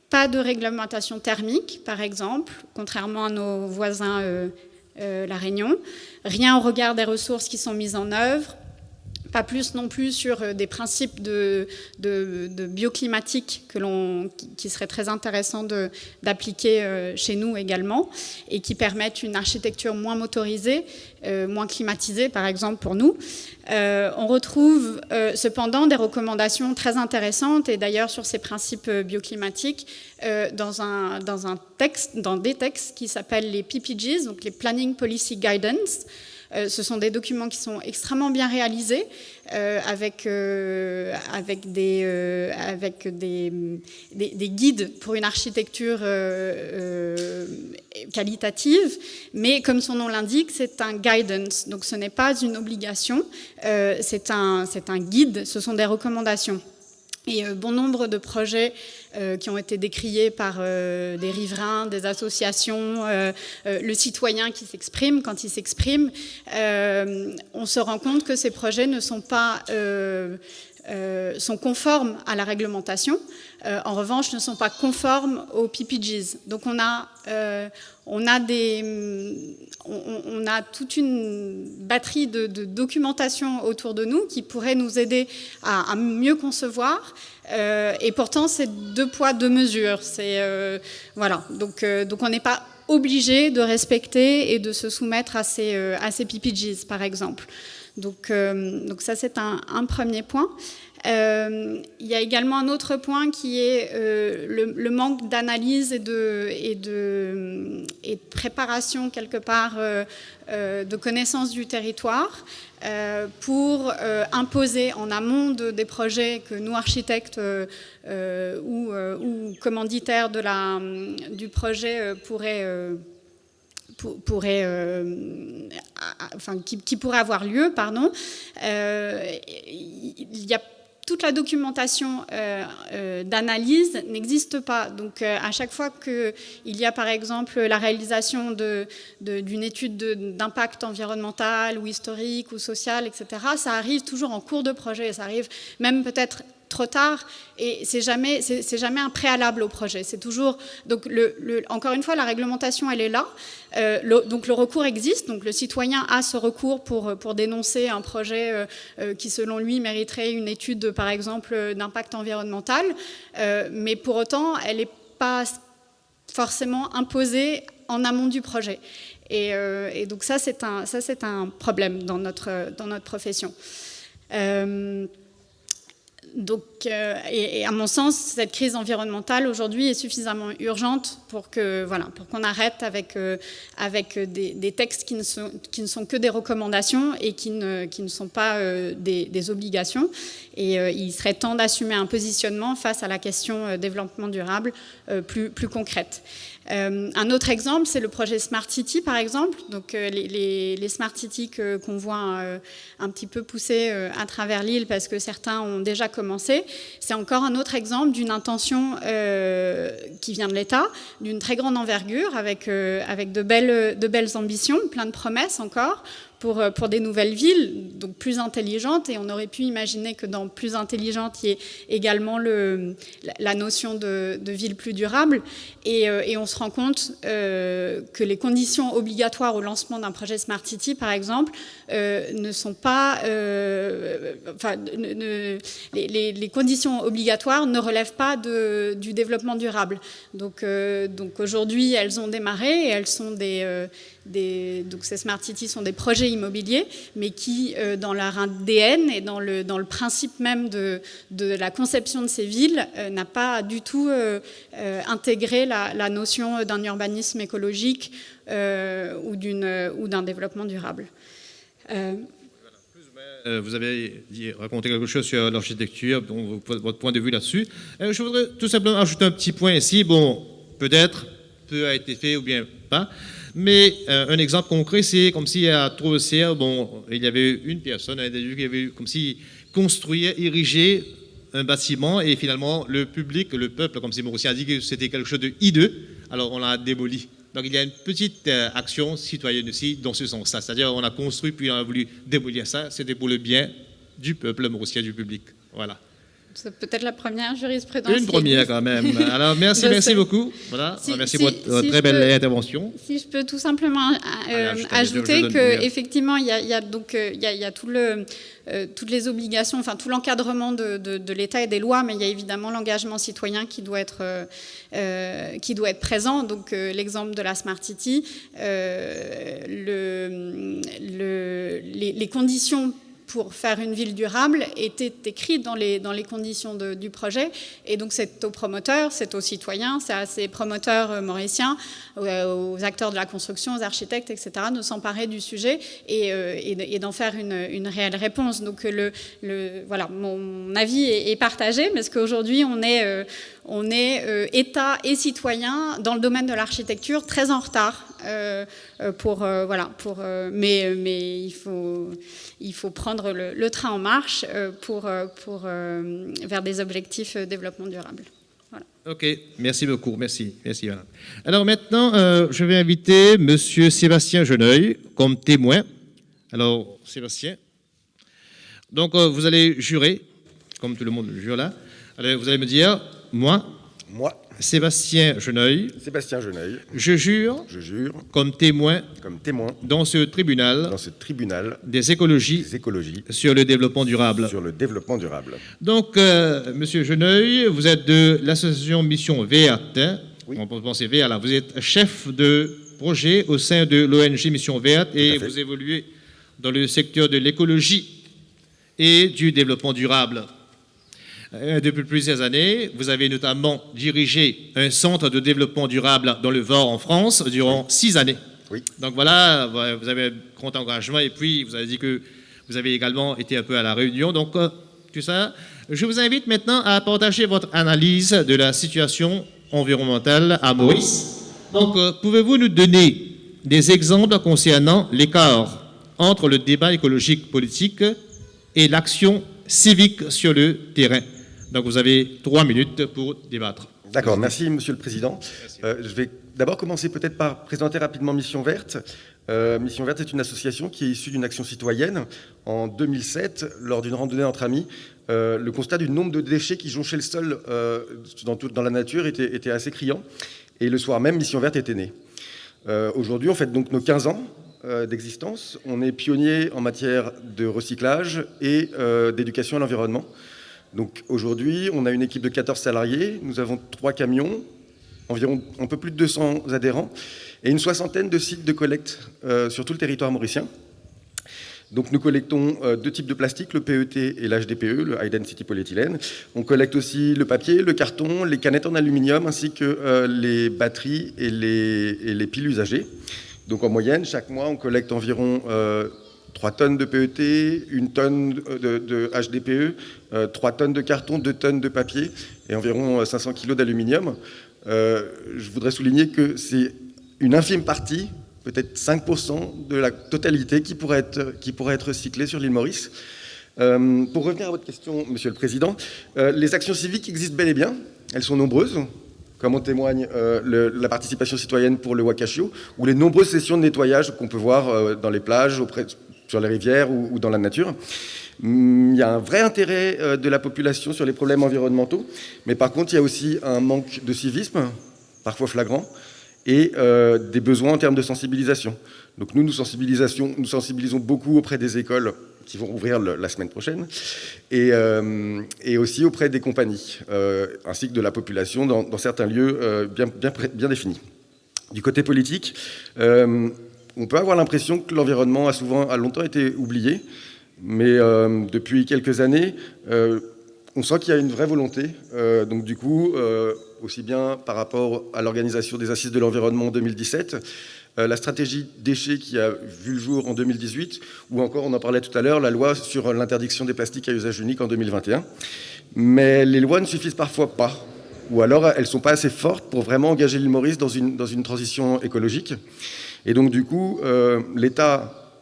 Speaker 7: pas de réglementation thermique, par exemple, contrairement à nos voisins La Réunion, rien au regard des ressources qui sont mises en œuvre, pas plus non plus sur des principes de bioclimatique qui seraient très intéressants d'appliquer chez nous également et qui permettent une architecture moins motorisée, moins climatisée par exemple pour nous. On retrouve cependant des recommandations très intéressantes et d'ailleurs sur ces principes bioclimatiques dans des textes qui s'appellent les PPGs, donc les Planning Policy Guidance, Ce sont des documents qui sont extrêmement bien réalisés, avec des guides pour une architecture qualitative, mais comme son nom l'indique, c'est un guidance, donc ce n'est pas une obligation, c'est un guide, ce sont des recommandations. Et bon nombre de projets qui ont été décriés par des riverains, des associations, le citoyen qui s'exprime, quand il s'exprime, on se rend compte que ces projets ne sont pas sont conformes à la réglementation, en revanche ne sont pas conformes aux PPGs. Donc on a toute une batterie de documentation autour de nous qui pourrait nous aider à mieux concevoir, et pourtant c'est 2 poids 2 mesures. Voilà. Donc on n'est pas obligé de respecter et de se soumettre à ces PPGs par exemple. Donc ça c'est un premier point. Il y a également un autre point qui est le manque d'analyse et de préparation quelque part de connaissance du territoire pour imposer en amont des projets que nous architectes ou commanditaires du projet qui pourrait avoir lieu, pardon. Il y a toute la documentation d'analyse n'existe pas. Donc, à chaque fois qu'il y a, par exemple, la réalisation d'une étude d'impact environnemental ou historique ou social, etc., ça arrive toujours en cours de projet. Ça arrive même peut-être trop tard, et c'est jamais un préalable au projet. C'est toujours donc encore une fois la réglementation elle est là, donc le recours existe, donc le citoyen a ce recours pour dénoncer un projet qui selon lui mériterait une étude par exemple d'impact environnemental, mais pour autant elle n'est pas forcément imposée en amont du projet. Et donc ça c'est un problème dans notre profession. Donc, et à mon sens, cette crise environnementale aujourd'hui est suffisamment urgente pour qu'on arrête avec des textes qui ne sont que des recommandations et qui ne sont pas des obligations. Et il serait temps d'assumer un positionnement face à la question développement durable plus concrète. Un autre exemple, c'est le projet Smart City, par exemple. Donc, les Smart City qu'on voit un petit peu pousser à travers l'île parce que certains ont déjà commencé. C'est encore un autre exemple d'une intention qui vient de l'État, d'une très grande envergure, avec de belles ambitions, plein de promesses encore, pour des nouvelles villes, donc plus intelligentes, et on aurait pu imaginer que dans plus intelligente, il y ait également la notion de ville plus durable, et on se rend compte que les conditions obligatoires au lancement d'un projet Smart City, par exemple, ne sont pas... les conditions obligatoires ne relèvent pas du développement durable. Donc aujourd'hui, elles ont démarré, et elles sont donc ces Smart Cities sont des projets immobiliers, mais qui, dans leur ADN et dans le principe même de la conception de ces villes, n'a pas du tout intégré la notion d'un urbanisme écologique ou d'un développement durable.
Speaker 3: Vous avez raconté quelque chose sur l'architecture, votre point de vue là-dessus. Je voudrais tout simplement ajouter un petit point ici. Bon, peut-être, peu a été fait ou bien pas. Mais un exemple concret, c'est comme si à Trouve-Serre, il y avait une personne, un individu qui avait comme si construire, ériger un bâtiment, et finalement le public, le peuple, comme si Maurice a dit que c'était quelque chose de hideux, alors on l'a démoli. Donc il y a une petite action citoyenne aussi dans ce sens-là. C'est-à-dire on a construit puis on a voulu démolir ça, c'était pour le bien du peuple mauricien, du public. Voilà.
Speaker 7: C'est peut-être la première jurisprudence.
Speaker 3: Une première quand même. Alors merci beaucoup. Voilà. Merci pour votre très belle intervention.
Speaker 7: Si je peux tout simplement ajouter qu'effectivement il y a toutes les obligations, enfin tout l'encadrement de l'État et des lois, mais il y a évidemment l'engagement citoyen qui doit être présent. Donc l'exemple de la Smart City, les conditions pour faire une ville durable était écrit dans les conditions du projet. Et donc c'est aux promoteurs, c'est aux citoyens, c'est à ces promoteurs mauriciens, aux acteurs de la construction, aux architectes, etc., de s'emparer du sujet et d'en faire une réelle réponse. Donc voilà, mon avis est partagé, parce qu'aujourd'hui on est État et citoyen dans le domaine de l'architecture très en retard. Mais il faut prendre le train en marche vers des objectifs développement durable. Voilà.
Speaker 3: Ok, merci beaucoup, merci madame. Alors maintenant, je vais inviter Monsieur Sébastien Geneuil comme témoin. Alors Sébastien, donc vous allez jurer, comme tout le monde jure là. Alors vous allez me dire, moi, Sébastien Geneuil, je jure, comme témoin, dans ce tribunal, des écologies, sur le développement durable. Donc, Monsieur Geneuil, vous êtes de l'association Mission Verte. Oui. On peut penser vert là. Vous êtes chef de projet au sein de l'ONG Mission Verte et vous évoluez dans le secteur de l'écologie et du développement durable. Depuis plusieurs années, vous avez notamment dirigé un centre de développement durable dans le Var en France durant 6 années. Oui. Donc voilà, vous avez un grand engagement et puis vous avez dit que vous avez également été un peu à la Réunion. Donc tout ça, je vous invite maintenant à partager votre analyse de la situation environnementale à Maurice. Donc pouvez-vous nous donner des exemples concernant l'écart entre le débat écologique politique et l'action civique sur le terrain? Donc vous avez 3 minutes pour débattre.
Speaker 8: D'accord, merci Monsieur le Président. Je vais d'abord commencer peut-être par présenter rapidement Mission Verte. Mission Verte est une association qui est issue d'une action citoyenne. En 2007, lors d'une randonnée entre amis, le constat du nombre de déchets qui jonchaient le sol dans la nature était assez criant. Et le soir même, Mission Verte était née. Aujourd'hui, on fête donc nos 15 ans d'existence. On est pionnier en matière de recyclage et d'éducation à l'environnement. Donc aujourd'hui, on a une équipe de 14 salariés, nous avons 3 camions, environ un peu plus de 200 adhérents et une soixantaine de sites de collecte sur tout le territoire mauricien. Donc nous collectons 2 types de plastique, le PET et l'HDPE, le High Density Polyethylene. On collecte aussi le papier, le carton, les canettes en aluminium ainsi que les batteries et les piles usagées. Donc en moyenne, chaque mois, on collecte environ 3 tonnes de PET, 1 tonne de HDPE, 3 tonnes de carton, 2 tonnes de papier et environ 500 kg d'aluminium. Je voudrais souligner que c'est une infime partie, peut-être 5% de la totalité qui pourrait être recyclée sur l'île Maurice. Pour revenir à votre question, Monsieur le Président, les actions civiques existent bel et bien, elles sont nombreuses, comme en témoigne la participation citoyenne pour le Wakashio, ou les nombreuses sessions de nettoyage qu'on peut voir dans les plages, sur les rivières ou dans la nature. Il y a un vrai intérêt de la population sur les problèmes environnementaux, mais par contre, il y a aussi un manque de civisme, parfois flagrant, et des besoins en termes de sensibilisation. Donc nous sensibilisons beaucoup auprès des écoles qui vont ouvrir la semaine prochaine, et aussi auprès des compagnies, ainsi que de la population dans certains lieux bien définis. Du côté politique, on peut avoir l'impression que l'environnement a longtemps été oublié, mais depuis quelques années, on sent qu'il y a une vraie volonté. Donc du coup, aussi bien par rapport à l'organisation des Assises de l'environnement en 2017, la stratégie déchets qui a vu le jour en 2018, ou encore, on en parlait tout à l'heure, la loi sur l'interdiction des plastiques à usage unique en 2021. Mais les lois ne suffisent parfois pas, ou alors elles ne sont pas assez fortes pour vraiment engager l'île Maurice dans une transition écologique. Et donc du coup, l'État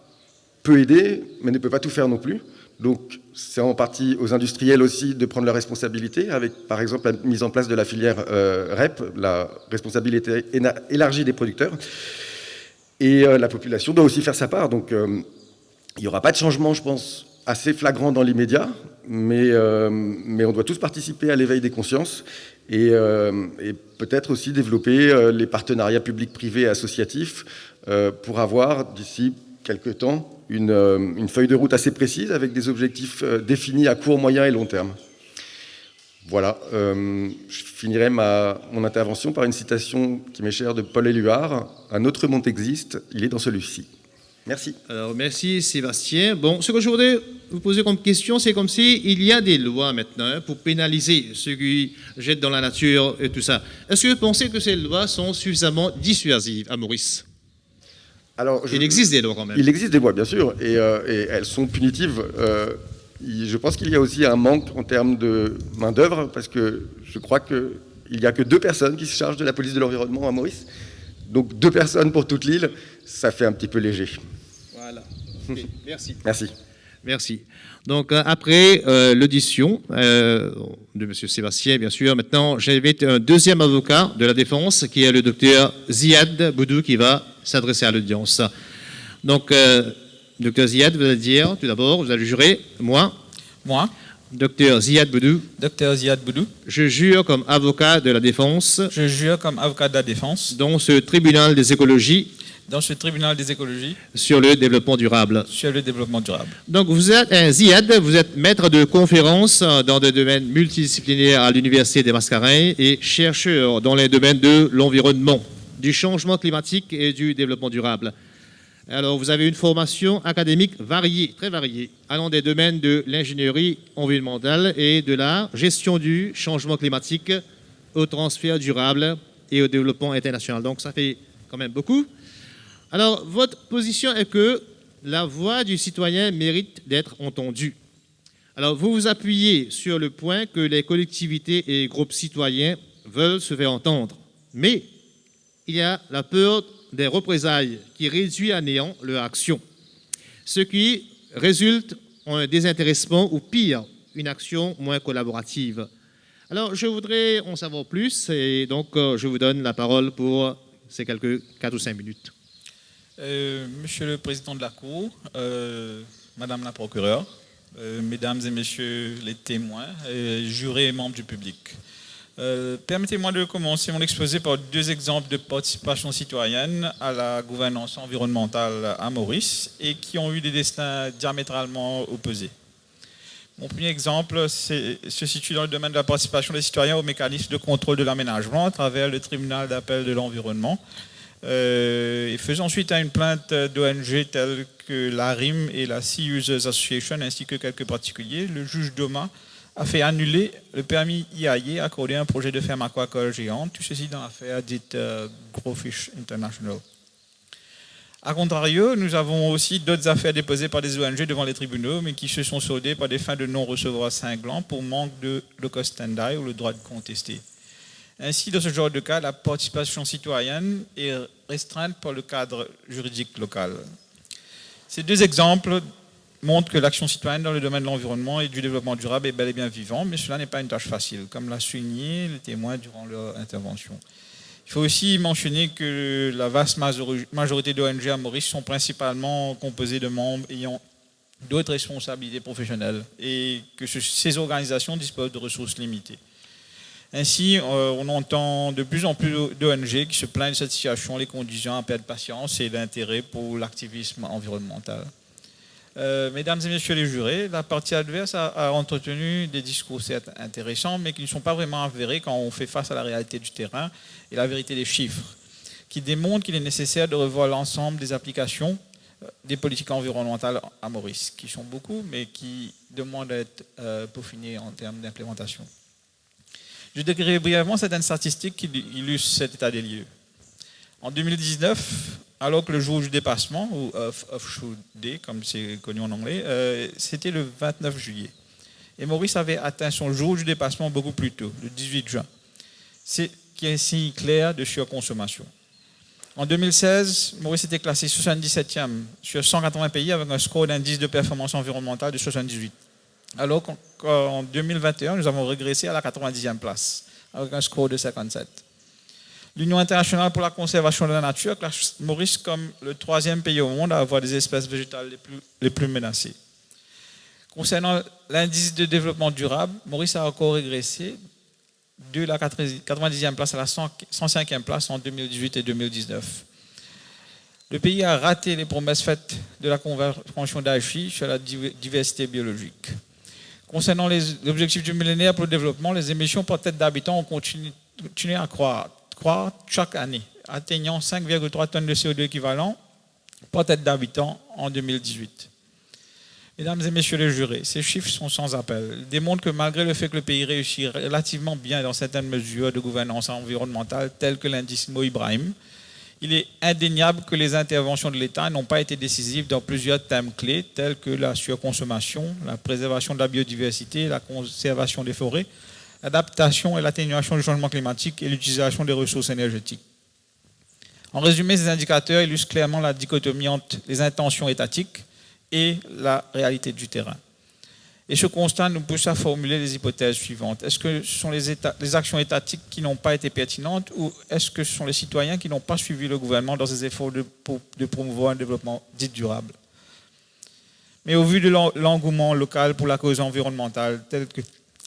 Speaker 8: peut aider, mais ne peut pas tout faire non plus. Donc c'est en partie aux industriels aussi de prendre leurs responsabilités, avec par exemple la mise en place de la filière REP, la responsabilité élargie des producteurs. Et la population doit aussi faire sa part. Donc il n'y aura pas de changement, je pense, assez flagrant dans l'immédiat, mais on doit tous participer à l'éveil des consciences et peut-être aussi développer les partenariats publics-privés et associatifs pour avoir d'ici quelques temps une feuille de route assez précise avec des objectifs définis à court, moyen et long terme. Voilà, je finirai mon intervention par une citation qui m'est chère de Paul Éluard. « Un autre monde existe, il est dans celui-ci. » Merci.
Speaker 3: Alors, merci Sébastien. Bon, ce que je voudrais vous posez comme question, c'est comme si il y a des lois maintenant pour pénaliser ceux qui jettent dans la nature et tout ça. Est-ce que vous pensez que ces lois sont suffisamment dissuasives à Maurice?
Speaker 8: Alors,
Speaker 3: il existe des lois quand même.
Speaker 8: Il existe des lois, bien sûr, et elles sont punitives. Je pense qu'il y a aussi un manque en termes de main-d'œuvre, parce que je crois qu'il n'y a que 2 personnes qui se chargent de la police de l'environnement à Maurice. Donc 2 personnes pour toute l'île, ça fait un petit peu léger.
Speaker 3: Voilà. Okay. Merci.
Speaker 8: Merci.
Speaker 3: Merci. Donc, après l'audition de M. Sébastien, bien sûr, maintenant, j'invite un deuxième avocat de la défense, qui est le docteur Ziad Boudou, qui va s'adresser à l'audience. Donc, docteur Ziad, vous allez dire, tout d'abord, vous allez jurer, moi, docteur Ziad Boudou.
Speaker 9: Docteur Ziad Boudou.
Speaker 3: Je jure comme avocat de la défense.
Speaker 9: Je jure comme avocat de la défense.
Speaker 3: Dans ce tribunal des écologies.
Speaker 9: Dans ce tribunal des écologies.
Speaker 3: Sur le développement durable.
Speaker 9: Sur le développement durable.
Speaker 3: Donc, vous êtes Ziad, vous êtes maître de conférences dans des domaines multidisciplinaires à l'Université des Mascareignes et chercheur dans les domaines de l'environnement, du changement climatique et du développement durable. Alors, vous avez une formation académique variée, très variée, allant des domaines de l'ingénierie environnementale et de la gestion du changement climatique au transfert durable et au développement international. Donc, ça fait quand même beaucoup. Alors, votre position est que la voix du citoyen mérite d'être entendue. Alors, vous vous appuyez sur le point que les collectivités et groupes citoyens veulent se faire entendre. Mais il y a la peur des représailles qui réduit à néant leur action, ce qui résulte en un désintéressement ou pire, une action moins collaborative. Alors, je voudrais en savoir plus et donc je vous donne la parole pour ces quelques 4 ou 5 minutes.
Speaker 9: Monsieur le Président de la Cour, Madame la procureure, Mesdames et Messieurs les témoins, jurés et membres du public. Permettez-moi de commencer mon exposé par 2 exemples de participation citoyenne à la gouvernance environnementale à Maurice et qui ont eu des destins diamétralement opposés. Mon premier exemple se situe dans le domaine de la participation des citoyens au mécanisme de contrôle de l'aménagement à travers le tribunal d'appel de l'environnement, et faisant suite à une plainte d'ONG telles que l'ARIM et la Sea Users Association ainsi que quelques particuliers, le juge Doma a fait annuler le permis IAE accordé à un projet de ferme aquacole géante, tout ceci dans l'affaire dite Growfish International. A contrario, nous avons aussi d'autres affaires déposées par des ONG devant les tribunaux, mais qui se sont soldées par des fins de non-recevoir cinglant pour manque de locus standi ou le droit de contester. Ainsi, dans ce genre de cas, la participation citoyenne est restreinte par le cadre juridique local. Ces 2 exemples montrent que l'action citoyenne dans le domaine de l'environnement et du développement durable est bel et bien vivant, mais cela n'est pas une tâche facile, comme l'a souligné les témoins durant leur intervention. Il faut aussi mentionner que la vaste majorité d'ONG à Maurice sont principalement composées de membres ayant d'autres responsabilités professionnelles et que ces organisations disposent de ressources limitées. Ainsi, on entend de plus en plus d'ONG qui se plaignent de cette situation, les conduisant à perdre patience et l'intérêt pour l'activisme environnemental. Mesdames et messieurs les jurés, la partie adverse a entretenu des discours certes intéressants, mais qui ne sont pas vraiment avérés quand on fait face à la réalité du terrain et la vérité des chiffres, qui démontrent qu'il est nécessaire de revoir l'ensemble des applications des politiques environnementales à Maurice, qui sont beaucoup, mais qui demandent à être peaufinées en termes d'implémentation. Je décrirai brièvement certaines statistiques qui illustrent cet état des lieux. En 2019, alors que le jour du dépassement, ou Offshore Day, comme c'est connu en anglais, c'était le 29 juillet. Et Maurice avait atteint son jour du dépassement beaucoup plus tôt, le 18 juin. C'est qui est un signe clair de surconsommation. En 2016, Maurice était classé 77e sur 180 pays avec un score d'indice de performance environnementale de 78. Alors qu'en 2021, nous avons régressé à la 90e place avec un score de 57. L'Union internationale pour la conservation de la nature classe Maurice comme le 3e pays au monde à avoir des espèces végétales les plus menacées. Concernant l'indice de développement durable, Maurice a encore régressé de la 90e place à la 105e place en 2018 et 2019. Le pays a raté les promesses faites de la Convention d'Aichi sur la diversité biologique. Concernant les objectifs du millénaire pour le développement, les émissions par tête d'habitants ont continué à croître chaque année, atteignant 5,3 tonnes de CO2 équivalent par tête d'habitant en 2018. Mesdames et messieurs les jurés, ces chiffres sont sans appel. Ils démontrent que malgré le fait que le pays réussit relativement bien dans certaines mesures de gouvernance environnementale, telles que l'indice Mo-Ibrahim, il est indéniable que les interventions de l'État n'ont pas été décisives dans plusieurs thèmes clés, tels que la surconsommation, la préservation de la biodiversité, la conservation des forêts, l'adaptation et l'atténuation du changement climatique et l'utilisation des ressources énergétiques. En résumé, ces indicateurs illustrent clairement la dichotomie entre les intentions étatiques et la réalité du terrain. Et ce constat nous pousse à formuler les hypothèses suivantes. Est-ce que ce sont les actions étatiques qui n'ont pas été pertinentes ou est-ce que ce sont les citoyens qui n'ont pas suivi le gouvernement dans ses efforts de promouvoir un développement dit durable? Mais au vu de l'engouement local pour la cause environnementale, tel que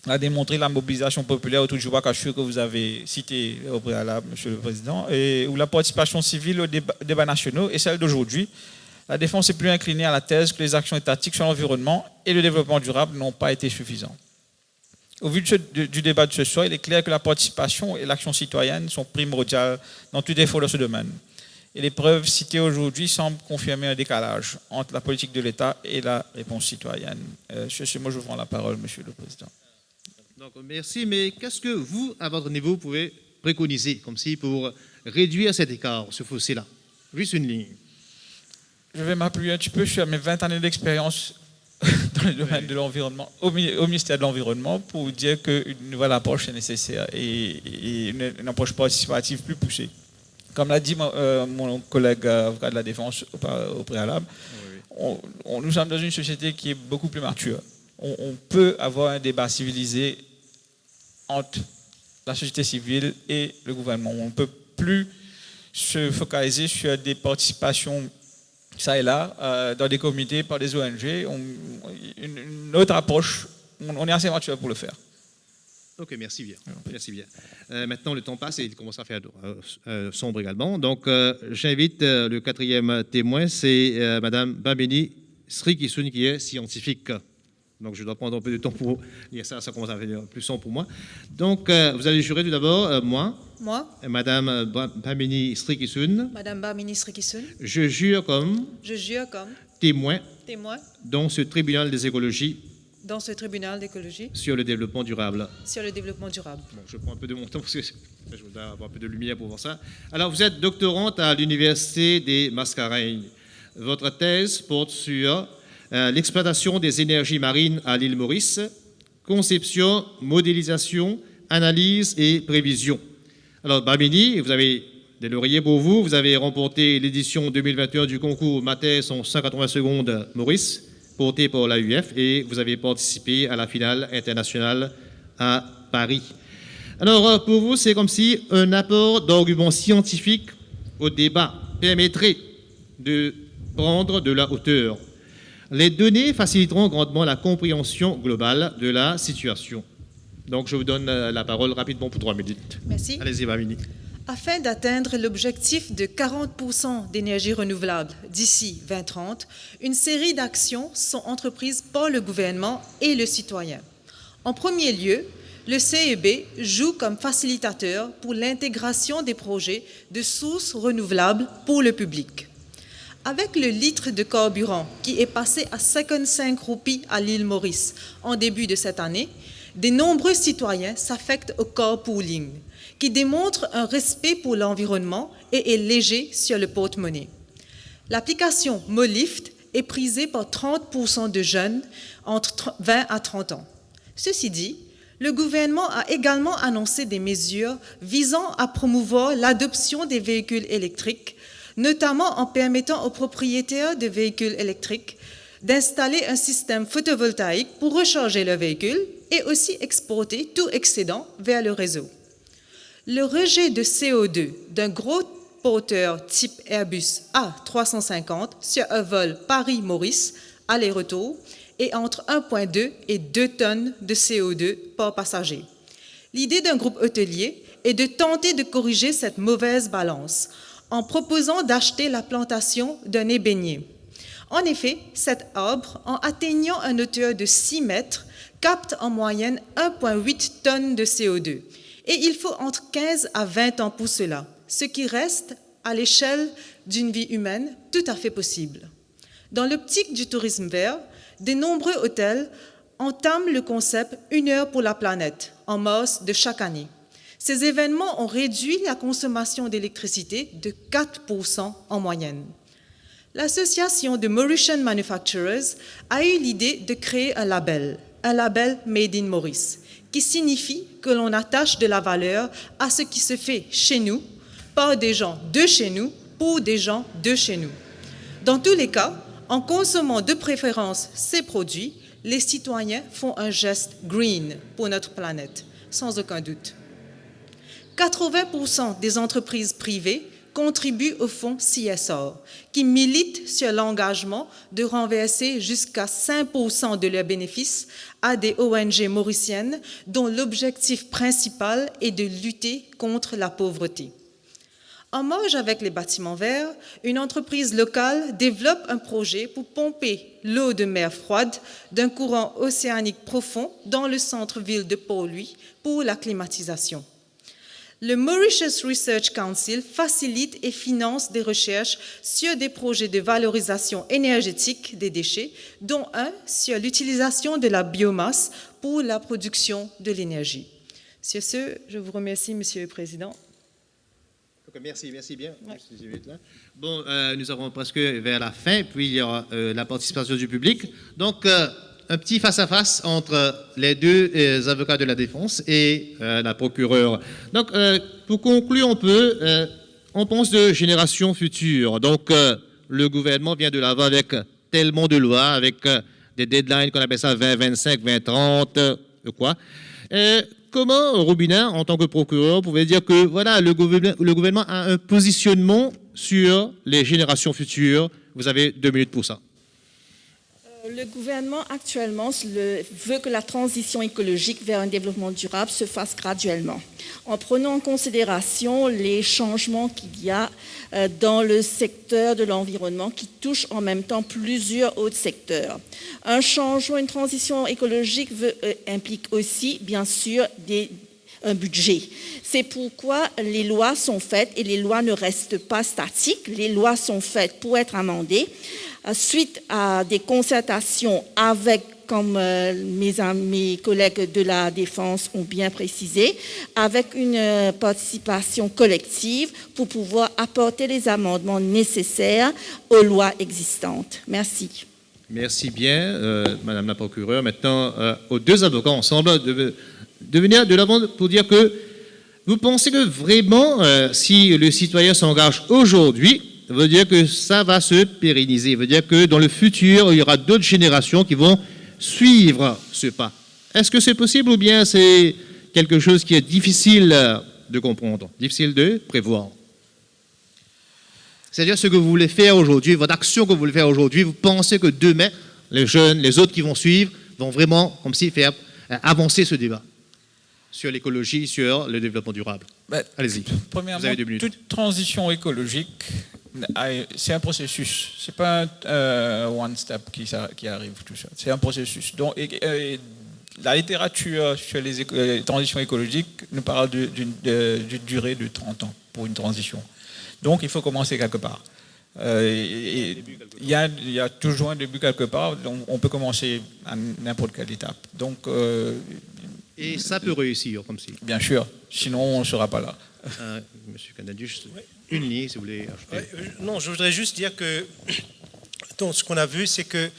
Speaker 9: l'a démontré la mobilisation populaire autour du Wakashu que vous avez cité au préalable, Monsieur le Président, et où la participation civile aux débats nationaux et celle d'aujourd'hui, la défense est plus inclinée à la thèse que les actions étatiques sur l'environnement et le développement durable n'ont pas été suffisantes. Au vu du débat de ce soir, il est clair que la participation et l'action citoyenne sont primordiales dans tout effort de ce domaine. Et les preuves citées aujourd'hui semblent confirmer un décalage entre la politique de l'État et la réponse citoyenne. Sur ce mot, je vous rends la parole, Monsieur le Président.
Speaker 3: Donc, merci, mais qu'est-ce que vous, à votre niveau, pouvez préconiser comme si pour réduire cet écart, ce fossé-là? Juste une ligne.
Speaker 9: Je vais m'appuyer un petit peu sur mes 20 années d'expérience dans le domaine de l'environnement, au ministère de l'Environnement, pour dire qu'une nouvelle approche est nécessaire et une approche participative plus poussée. Comme l'a dit mon collègue avocat de la Défense au préalable, nous sommes dans une société qui est beaucoup plus mature. On peut avoir un débat civilisé entre la société civile et le gouvernement. On ne peut plus se focaliser sur des participations ça et là, dans des comités, par des ONG. Une autre approche, on est assez mature pour le faire.
Speaker 3: Ok, merci bien. Merci bien. Maintenant, le temps passe et il commence à faire sombre également. Donc, j'invite le quatrième témoin, c'est Madame Bamini Srikisun, qui est scientifique. Donc, je dois prendre un peu de temps pour lire ça, ça commence à devenir plus sombre pour moi. Donc, vous allez jurer tout d'abord, moi, Madame Bamini Srikisun.
Speaker 10: Madame Bamini Srikisun.
Speaker 3: Je jure comme témoin dans ce tribunal des écologies.
Speaker 10: Dans ce tribunal d'écologie.
Speaker 3: Sur le développement durable.
Speaker 10: Sur le développement durable.
Speaker 3: Bon, je prends un peu de mon temps parce que je voudrais avoir un peu de lumière pour voir ça. Alors, vous êtes doctorante à l'Université des Mascareignes. Votre thèse porte sur l'exploitation des énergies marines à l'île Maurice, conception, modélisation, analyse et prévision. Alors, Bamini, vous avez des lauriers pour vous. Vous avez remporté l'édition 2021 du concours Ma thèse en 180 secondes Maurice, porté par l'AUF, et vous avez participé à la finale internationale à Paris. Alors, pour vous, c'est comme si un apport d'arguments scientifiques au débat permettrait de prendre de la hauteur. Les données faciliteront grandement la compréhension globale de la situation. Donc, je vous donne la parole rapidement pour 3 minutes.
Speaker 10: Merci.
Speaker 3: Allez-y, Bamini.
Speaker 10: Afin d'atteindre l'objectif de 40% d'énergie renouvelable d'ici 2030, une série d'actions sont entreprises par le gouvernement et le citoyen. En premier lieu, le CEB joue comme facilitateur pour l'intégration des projets de sources renouvelables pour le public. Avec le litre de carburant qui est passé à 55 roupies à l'île Maurice en début de cette année, de nombreux citoyens s'affectent au carpooling, qui démontre un respect pour l'environnement et est léger sur le porte-monnaie. L'application MoLift est prisée par 30% de jeunes entre 20 à 30 ans. Ceci dit, le gouvernement a également annoncé des mesures visant à promouvoir l'adoption des véhicules électriques, notamment en permettant aux propriétaires de véhicules électriques d'installer un système photovoltaïque pour recharger leur véhicule et aussi exporter tout excédent vers le réseau. Le rejet de CO2 d'un gros porteur type Airbus A350 sur un vol Paris-Maurice aller-retour est entre 1,2 et 2 tonnes de CO2 par passager. L'idée d'un groupe hôtelier est de tenter de corriger cette mauvaise balance en proposant d'acheter la plantation d'un ébénier. En effet, cet arbre, en atteignant une hauteur de 6 mètres, capte en moyenne 1,8 tonnes de CO2. Et il faut entre 15 à 20 ans pour cela, ce qui reste, à l'échelle d'une vie humaine, tout à fait possible. Dans l'optique du tourisme vert, de nombreux hôtels entament le concept « Une heure pour la planète » en mars de chaque année. Ces événements ont réduit la consommation d'électricité de 4% en moyenne. L'association de Mauritian Manufacturers a eu l'idée de créer un label Made in Maurice, qui signifie que l'on attache de la valeur à ce qui se fait chez nous, par des gens de chez nous, pour des gens de chez nous. Dans tous les cas, en consommant de préférence ces produits, les citoyens font un geste green pour notre planète, sans aucun doute. 80% des entreprises privées contribuent au fonds CSR, qui milite sur l'engagement de renverser jusqu'à 5% de leurs bénéfices à des ONG mauriciennes dont l'objectif principal est de lutter contre la pauvreté. En marge avec les bâtiments verts, une entreprise locale développe un projet pour pomper l'eau de mer froide d'un courant océanique profond dans le centre-ville de Port-Louis pour la climatisation. Le Mauritius Research Council facilite et finance des recherches sur des projets de valorisation énergétique des déchets, dont un sur l'utilisation de la biomasse pour la production de l'énergie. Sur ce, je vous remercie, Monsieur le Président.
Speaker 3: Merci bien. Ouais. Bon, nous avons presque vers la fin, puis il y aura la participation du public. Donc, un petit face-à-face entre les deux avocats de la défense et la procureure. Donc, pour conclure, on pense de génération future. Donc, le gouvernement vient de l'avant avec tellement de lois, avec des deadlines qu'on appelle ça 2025, 2030, quoi. Comment, Robina, en tant que procureur, pouvait dire que voilà, le gouvernement a un positionnement sur les générations futures? Vous avez 2 minutes pour ça.
Speaker 4: Le gouvernement actuellement veut que la transition écologique vers un développement durable se fasse graduellement, en prenant en considération les changements qu'il y a dans le secteur de l'environnement qui touchent en même temps plusieurs autres secteurs. Un changement, une transition écologique implique aussi, bien sûr, un budget. C'est pourquoi les lois sont faites et les lois ne restent pas statiques. Les lois sont faites pour être amendées suite à des concertations avec, comme mes collègues de la Défense ont bien précisé, avec une participation collective pour pouvoir apporter les amendements nécessaires aux lois existantes. Merci.
Speaker 3: Merci bien, Madame la procureure. Maintenant, aux deux avocats ensemble, de venir de l'avant pour dire que vous pensez que vraiment, si le citoyen s'engage aujourd'hui, ça veut dire que ça va se pérenniser, ça veut dire que dans le futur, il y aura d'autres générations qui vont suivre ce pas. Est-ce que c'est possible ou bien c'est quelque chose qui est difficile de comprendre, difficile de prévoir? C'est-à-dire ce que vous voulez faire aujourd'hui, votre action que vous voulez faire aujourd'hui, vous pensez que demain, les jeunes, les autres qui vont suivre, vont vraiment, comme si, faire avancer ce débat sur l'écologie, sur le développement durable. Allez-y.
Speaker 9: Premièrement,
Speaker 3: vous avez 2 minutes.
Speaker 9: Toute transition écologique, c'est un processus. C'est pas un one step qui arrive tout ça. C'est un processus. Donc, la littérature sur les transitions écologiques nous parle d'une durée de 30 ans pour une transition. Donc, il faut commencer quelque part. Il y a toujours un début quelque part, donc on peut commencer à n'importe quelle étape. Donc,
Speaker 3: et ça peut réussir comme si.
Speaker 9: Bien sûr, sinon on ne sera pas là.
Speaker 3: Monsieur Canadu, une ligne, si vous voulez ajouter.
Speaker 6: Non, je voudrais juste dire que donc, ce qu'on a vu, c'est que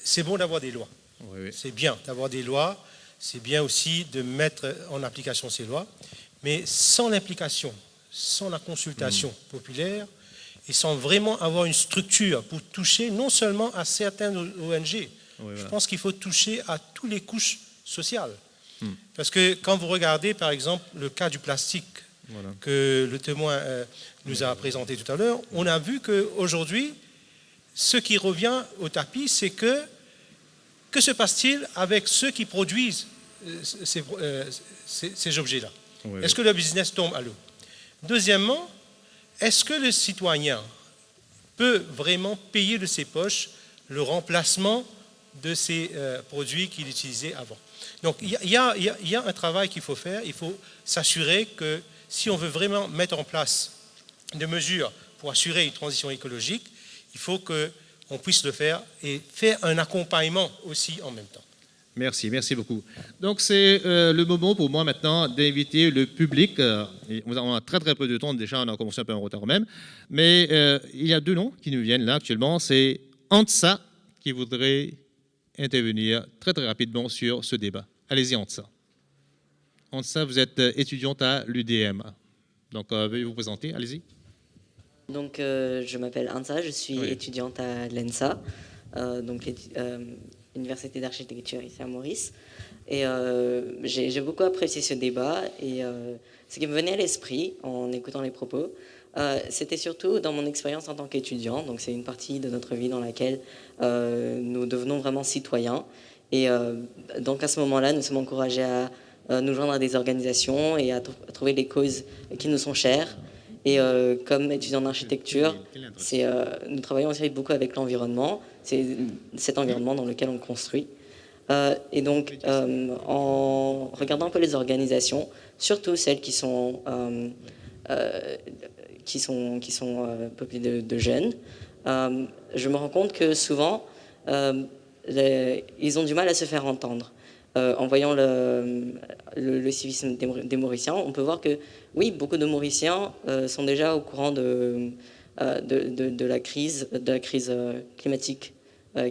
Speaker 6: c'est bon d'avoir des lois.
Speaker 3: Oui.
Speaker 6: C'est bien d'avoir des lois, c'est bien aussi de mettre en application ces lois, mais sans l'implication, sans la consultation populaire et sans vraiment avoir une structure pour toucher non seulement à certaines ONG, je pense qu'il faut toucher à toutes les couches sociales. Parce que quand vous regardez, par exemple, le cas du plastique que le témoin nous a présenté tout à l'heure, on a vu qu'aujourd'hui, ce qui revient au tapis, c'est que se passe-t-il avec ceux qui produisent ces objets-là? Est-ce que le business tombe à l'eau? Deuxièmement, est-ce que le citoyen peut vraiment payer de ses poches le remplacement de ces produits qu'il utilisait avant? Donc, il y a un travail qu'il faut faire. Il faut s'assurer que si on veut vraiment mettre en place des mesures pour assurer une transition écologique, il faut qu'on on puisse le faire et faire un accompagnement aussi en même temps.
Speaker 3: Merci, merci beaucoup. Donc c'est le moment pour moi maintenant d'inviter le public. On a très très peu de temps déjà, on a commencé un peu en retard même. Mais il y a deux noms qui nous viennent là actuellement. C'est Antsa qui voudrait intervenir très très rapidement sur ce débat. Allez-y Antsa. Antsa, vous êtes étudiante à l'UDM. Donc veuillez vous présenter, allez-y.
Speaker 11: Donc je m'appelle Antsa, je suis étudiante à l'ENSA. Donc Université d'architecture ici à Maurice. Et j'ai beaucoup apprécié ce débat. Et ce qui me venait à l'esprit en écoutant les propos, c'était surtout dans mon expérience en tant qu'étudiant. Donc c'est une partie de notre vie dans laquelle nous devenons vraiment citoyens. Et donc à ce moment-là, nous sommes encouragés à nous joindre à des organisations et à trouver des causes qui nous sont chères. Et comme étudiant d'architecture, nous travaillons aussi beaucoup avec l'environnement. C'est cet environnement dans lequel on construit. Et donc, en regardant un peu les organisations, surtout celles qui sont peuplées de jeunes, je me rends compte que souvent, ils ont du mal à se faire entendre. En voyant le civisme des Mauriciens, on peut voir que, oui, beaucoup de Mauriciens sont déjà au courant de la crise climatique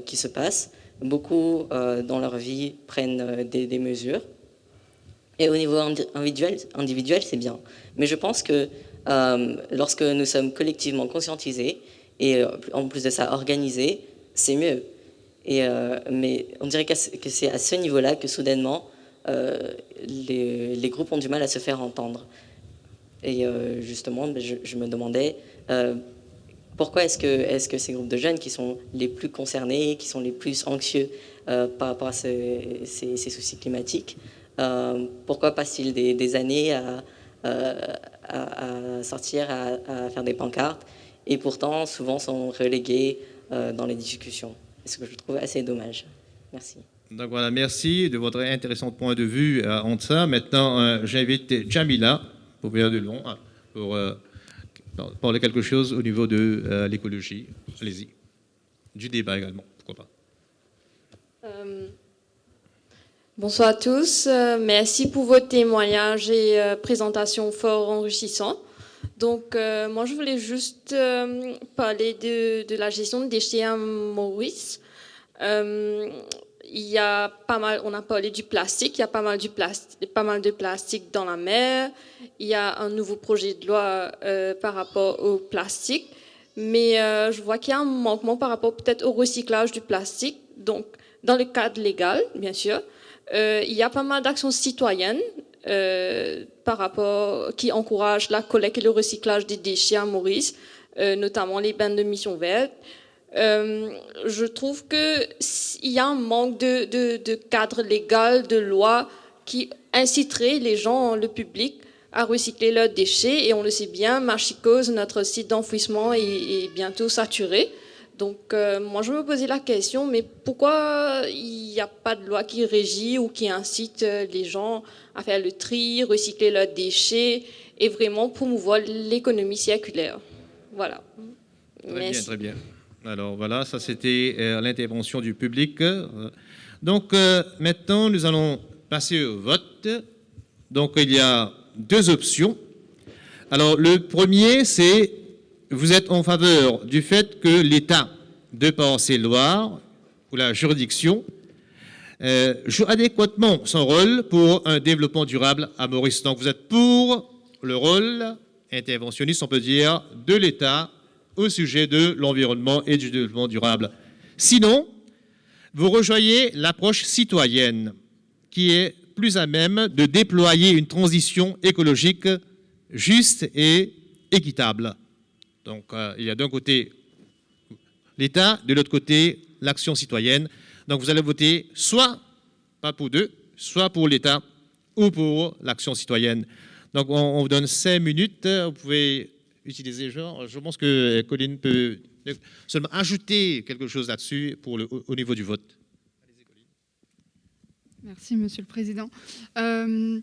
Speaker 11: qui se passe. Beaucoup, dans leur vie, prennent des mesures. Et au niveau individuel, c'est bien. Mais je pense que lorsque nous sommes collectivement conscientisés, et en plus de ça, organisés, c'est mieux. Mais on dirait que c'est à ce niveau-là que soudainement, les groupes ont du mal à se faire entendre. Et justement, je me demandais pourquoi est-ce que ces groupes de jeunes qui sont les plus concernés, qui sont les plus anxieux par rapport à ces soucis climatiques, pourquoi passent-ils des années à sortir, à faire des pancartes, et pourtant souvent sont relégués dans les discussions. Ce que je trouve assez dommage. Merci.
Speaker 3: Donc voilà, merci de votre intéressant point de vue en ça. Maintenant, j'invite Jamila, pour venir de long, pour parler quelque chose au niveau de l'écologie. Allez-y. Du débat également, pourquoi pas.
Speaker 12: Bonsoir à tous. Merci pour vos témoignages et présentations fort enrichissantes. Donc, moi, je voulais juste parler de la gestion des déchets à Maurice. Il y a pas mal, on a parlé du plastique, il y a pas mal de plastique dans la mer. Il y a un nouveau projet de loi par rapport au plastique. Mais je vois qu'il y a un manquement par rapport peut-être au recyclage du plastique. Donc, dans le cadre légal, bien sûr, il y a pas mal d'actions citoyennes par rapport, qui encouragent la collecte et le recyclage des déchets à Maurice, notamment les bandes de Mission Verte. Je trouve qu'il y a un manque de cadre légal, de loi qui inciterait les gens, le public, à recycler leurs déchets. Et on le sait bien, Machicose, notre site d'enfouissement, est bientôt saturé. Donc, moi, je me posais la question, mais pourquoi il n'y a pas de loi qui régit ou qui incite les gens à faire le tri, recycler leurs déchets et vraiment promouvoir l'économie circulaire? Voilà.
Speaker 3: Très bien, très bien. Alors voilà, ça c'était l'intervention du public. Donc maintenant, nous allons passer au vote. Donc il y a deux options. Alors le premier, c'est vous êtes en faveur du fait que l'État, de par ses lois ou la juridiction, joue adéquatement son rôle pour un développement durable à Maurice. Donc vous êtes pour le rôle interventionniste, on peut dire, de l'État au sujet de l'environnement et du développement durable. Sinon, vous rejoignez l'approche citoyenne qui est plus à même de déployer une transition écologique juste et équitable. Donc, il y a d'un côté l'État, de l'autre côté l'action citoyenne. Donc, vous allez voter soit pas pour deux, soit pour l'État ou pour l'action citoyenne. Donc, on vous donne 5 minutes. Vous pouvez utiliser, je pense que Colline peut seulement ajouter quelque chose là-dessus au niveau du vote.
Speaker 1: Merci, Monsieur le Président. On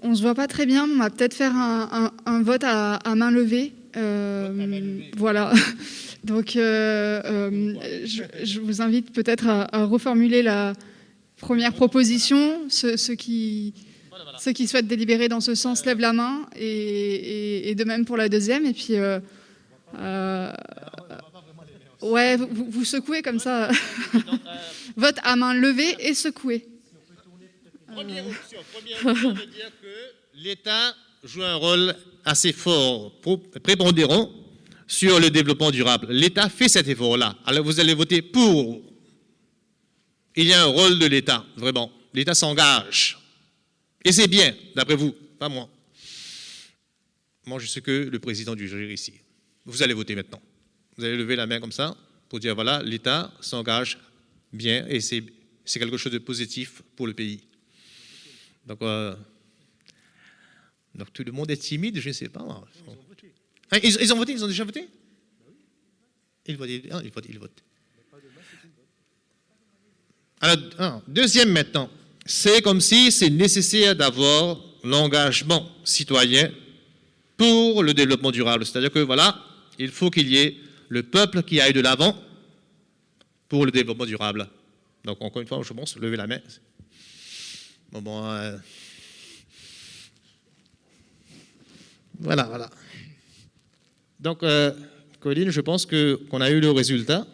Speaker 1: ne se voit pas très bien, mais on va peut-être faire un vote à main levée Voilà. Donc, je vous invite peut-être à reformuler la première proposition. Ceux qui souhaitent délibérer dans ce sens lèvent la main, et de même pour la deuxième. Et puis, ouais, vous secouez comme ça. Vote à main levée et secouée.
Speaker 3: Première option veut dire que l'État joue un rôle assez fort, prépondérant sur le développement durable. L'État fait cet effort-là. Alors vous allez voter pour. Il y a un rôle de l'État, vraiment. L'État s'engage. Et c'est bien, d'après vous, pas moi. Moi, je suis que le président du jury ici. Vous allez voter maintenant. Vous allez lever la main comme ça pour dire, voilà, l'État s'engage bien et c'est quelque chose de positif pour le pays. Donc tout le monde est timide, je ne sais pas. Ils ont voté, ils ont déjà voté? Ils votent. Alors, deuxième maintenant, c'est comme si c'est nécessaire d'avoir l'engagement citoyen pour le développement durable. C'est-à-dire que voilà, il faut qu'il y ait le peuple qui aille de l'avant pour le développement durable. Donc encore une fois, je pense, levez la main. Voilà. Donc, Colline, je pense qu'on a eu le résultat.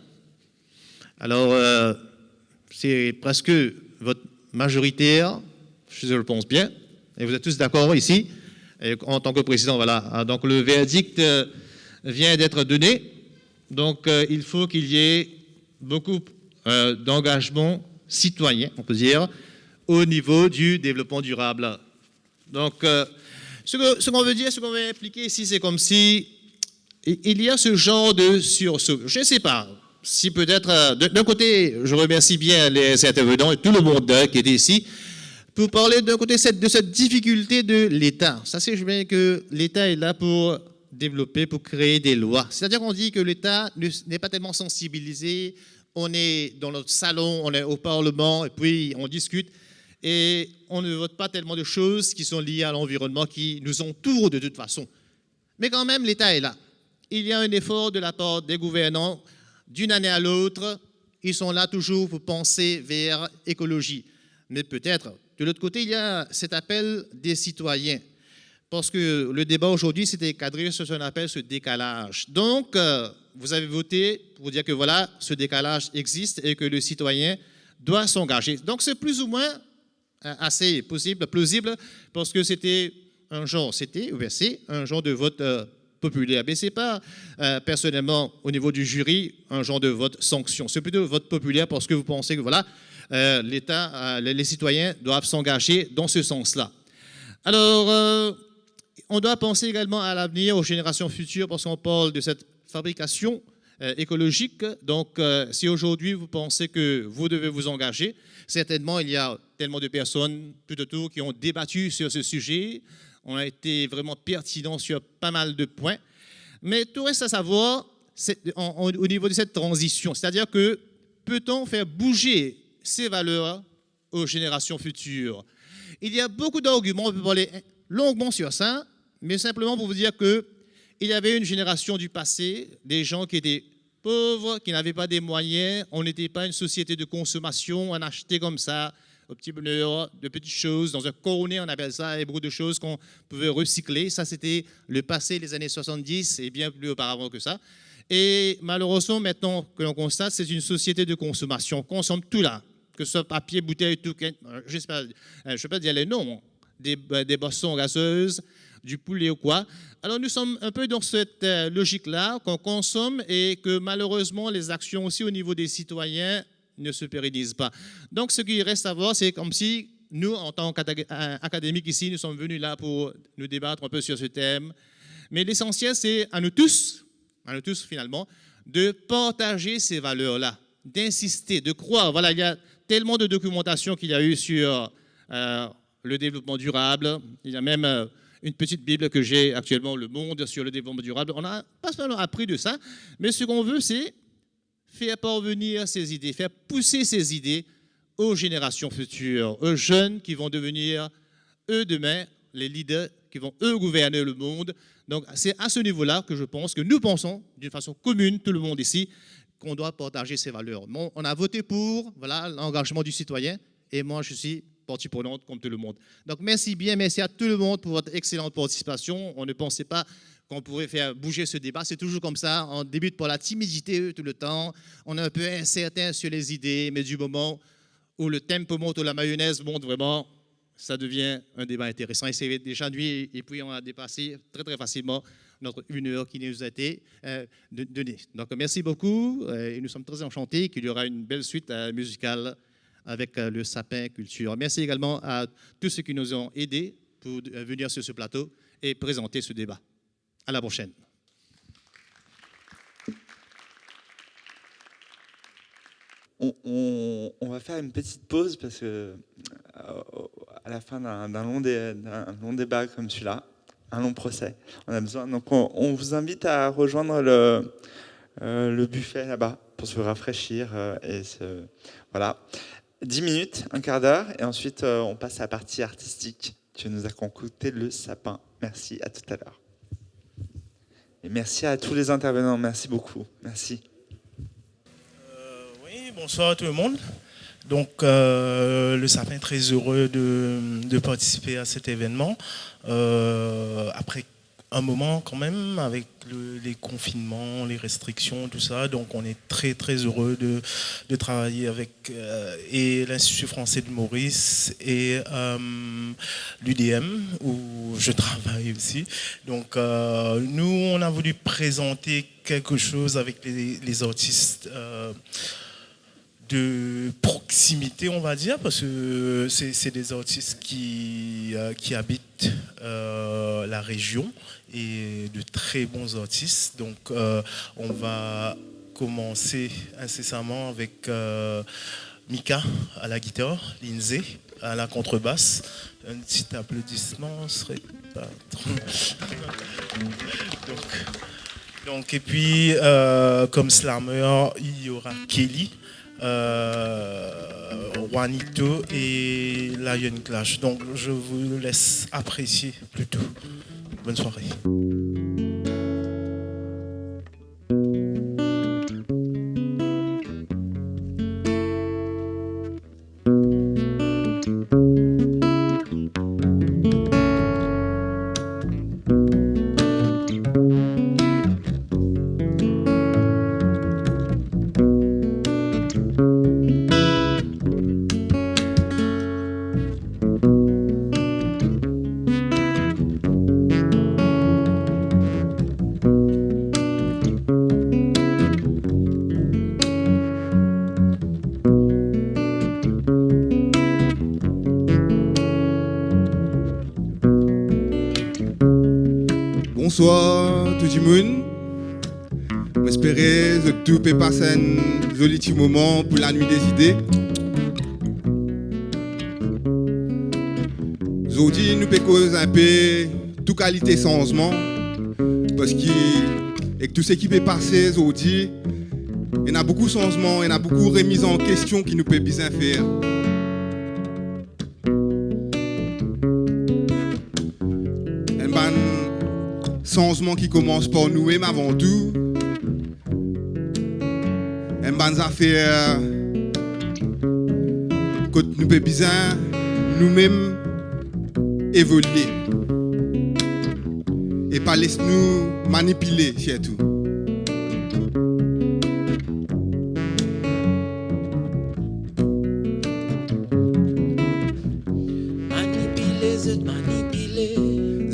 Speaker 3: Alors, c'est presque votre majoritaire, je le pense bien, et vous êtes tous d'accord ici, et en tant que président, voilà. Donc, le verdict vient d'être donné. Donc, il faut qu'il y ait beaucoup d'engagement citoyen, on peut dire, au niveau du développement durable. Donc, ce qu'on veut dire, ce qu'on veut impliquer ici, c'est comme si il y a ce genre de sursaut. Je ne sais pas si peut-être, d'un côté, je remercie bien les intervenants et tout le monde qui était ici, pour parler d'un côté de cette difficulté de l'État. Ça, c'est bien que l'État est là pour développer, pour créer des lois. C'est-à-dire qu'on dit que l'État n'est pas tellement sensibilisé, on est dans notre salon, on est au Parlement, et puis on discute, et on ne vote pas tellement de choses qui sont liées à l'environnement, qui nous entourent de toute façon. Mais quand même, l'État est là. Il y a un effort de la part des gouvernants, d'une année à l'autre, ils sont là toujours pour penser vers écologie. Mais peut-être, de l'autre côté, il y a cet appel des citoyens. Parce que le débat aujourd'hui, c'était cadré sur ce qu'on appelle ce décalage. Donc, vous avez voté pour dire que voilà, ce décalage existe et que le citoyen doit s'engager. Donc, c'est plus ou moins assez plausible, parce que c'était un genre de vote populaire. Mais ce n'est pas, personnellement, au niveau du jury, un genre de vote sanction. C'est plutôt vote populaire parce que vous pensez que voilà, l'État, les citoyens doivent s'engager dans ce sens-là. Alors, on doit penser également à l'avenir, aux générations futures, parce qu'on parle de cette fabrication écologique. Donc, si aujourd'hui vous pensez que vous devez vous engager, certainement il y a tellement de personnes tout autour qui ont débattu sur ce sujet, on a été vraiment pertinents sur pas mal de points. Mais tout reste à savoir au niveau de cette transition, c'est-à-dire que peut-on faire bouger ces valeurs aux générations futures? Il y a beaucoup d'arguments, on peut parler longuement sur ça, mais simplement pour vous dire qu'il y avait une génération du passé, des gens qui étaient pauvres, qui n'avaient pas des moyens, on n'était pas une société de consommation, on achetait comme ça, au petit bonheur, de petites choses, dans un cornet on appelle ça, et beaucoup de choses qu'on pouvait recycler. Ça c'était le passé, les années 70, et bien plus auparavant que ça. Et malheureusement, maintenant que l'on constate, c'est une société de consommation, on consomme tout là, que ce soit papier, bouteille, tout, je ne vais pas dire les noms, des boissons gazeuses, du poulet ou quoi. Alors nous sommes un peu dans cette logique-là qu'on consomme et que malheureusement les actions aussi au niveau des citoyens ne se pérennisent pas. Donc ce qu'il reste à voir, c'est comme si nous, en tant qu'académiques ici, nous sommes venus là pour nous débattre un peu sur ce thème. Mais l'essentiel, c'est à nous tous finalement, de partager ces valeurs-là, d'insister, de croire. Voilà, il y a tellement de documentation qu'il y a eu sur le développement durable. Il y a même une petite Bible que j'ai actuellement, Le Monde sur le développement durable. On n'a pas seulement appris de ça, mais ce qu'on veut, c'est faire parvenir ces idées, faire pousser ces idées aux générations futures, aux jeunes qui vont devenir, eux, demain, les leaders qui vont, eux, gouverner le monde. Donc, c'est à ce niveau-là que je pense que nous pensons, d'une façon commune, tout le monde ici, qu'on doit partager ces valeurs. Bon, on a voté pour l'engagement du citoyen, et moi, je suis partie prenante comme tout le monde. Donc, merci à tout le monde pour votre excellente participation. On ne pensait pas qu'on pourrait faire bouger ce débat. C'est toujours comme ça. On débute par la timidité tout le temps. On est un peu incertain sur les idées, mais du moment où le tempo monte, où la mayonnaise monte vraiment, ça devient un débat intéressant. Et c'est déjà nuit, et puis on a dépassé très, très facilement notre 1 heure qui nous a été donnée. Donc, merci beaucoup. Et nous sommes très enchantés qu'il y aura une belle suite musicale avec le Sapin Culture. Merci également à tous ceux qui nous ont aidés pour venir sur ce plateau et présenter ce débat. À la prochaine.
Speaker 2: On va faire une petite pause parce que à la fin d'un long débat comme celui-là, un long procès, on a besoin. Donc on vous invite à rejoindre le buffet là-bas pour se rafraîchir voilà. 10 minutes, un quart d'heure, et ensuite on passe à la partie artistique. Tu nous as concocté le sapin. Merci, à tout à l'heure. Et merci à tous les intervenants, merci beaucoup. Merci.
Speaker 6: Oui, bonsoir à tout le monde. Donc, le sapin est très heureux de participer à cet événement. Après un moment quand même, avec les confinements, les restrictions, tout ça. Donc, on est très, très heureux de travailler avec et l'Institut français de Maurice et l'UDM, où je travaille aussi. Donc, nous, on a voulu présenter quelque chose avec les artistes de proximité, on va dire, parce que c'est des artistes qui habitent la région et de très bons artistes. Donc, on va commencer incessamment avec Mika à la guitare, Lindsay à la contrebasse. Un petit applaudissement serait pas trop... Donc, et puis, comme slammer, il y aura Kelly, Juanito et Lion Clash. Donc je vous laisse apprécier plutôt. Bonne soirée.
Speaker 13: Bonsoir tout le monde. J'espère que tout peut passer un joli petit moment pour la nuit des idées. Aujourd'hui, nous pouvons causer un peu toute qualité changement. Parce que tout ce qui peut passer aujourd'hui, il y a beaucoup de changements, il y a beaucoup de remises en question qui nous peut bien faire. Changement qui commence par nous-mêmes avant tout. Un bonne affaire que nous pouvons bien nous-mêmes évoluer. Et pas laisser nous manipuler surtout.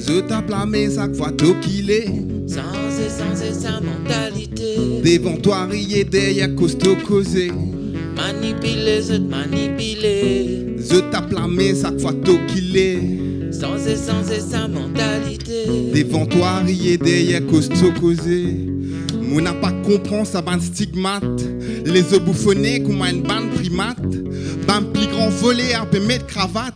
Speaker 13: Je tape la main chaque fois qu'il est.
Speaker 14: Sans sa mentalité.
Speaker 13: Devant toi, rier derrière costaud causé.
Speaker 14: Manipuler,
Speaker 13: je tape la main chaque fois qu'il est.
Speaker 14: Sans sa mentalité.
Speaker 13: Devant toi, rier derrière costaud causé. Mon n'a pas comprend sa bande stigmate. Les œufs bouffonnés comme une bande primate. Bam plus grand volet à mettre cravate.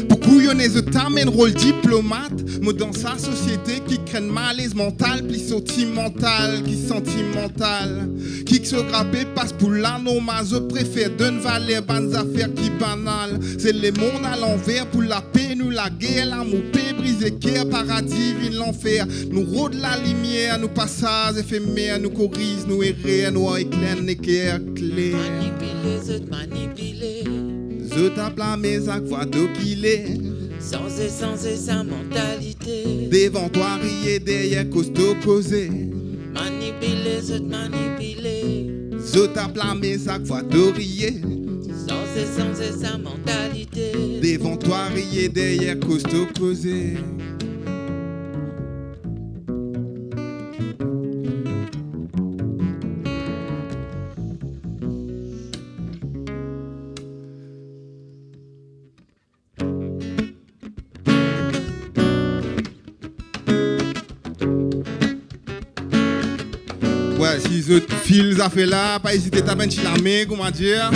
Speaker 13: Pour couillonner the t'amène rôle diplomate. Moi dans sa société qui craigne malaise mental. Plus sentimental qui sentimental. Qui se grappe passe pour l'anomase. Je préfère d'une valeur bonnes affaires qui banales. C'est les mondes à l'envers pour la paix, nous la guerre. L'amour paix brisé, guerre, paradis, ville, l'enfer. Nous rôde la lumière, nous passage éphémère. Nous corrige, nous errer, nous éclaire, éclair clair.
Speaker 14: Manipuler.
Speaker 13: Je tape la maison à quoi d'eau qu'il est.
Speaker 14: Sans sa mentalité.
Speaker 13: Devant toi, rier derrière costaud causé.
Speaker 14: Manipuler.
Speaker 13: Je tape la maison à quoi d'eau rier.
Speaker 14: Sans sa mentalité.
Speaker 13: Devant toi, rier derrière costaud causé. Ouais, si je file ça fait là, pas hésiter à taper la main, comment dire.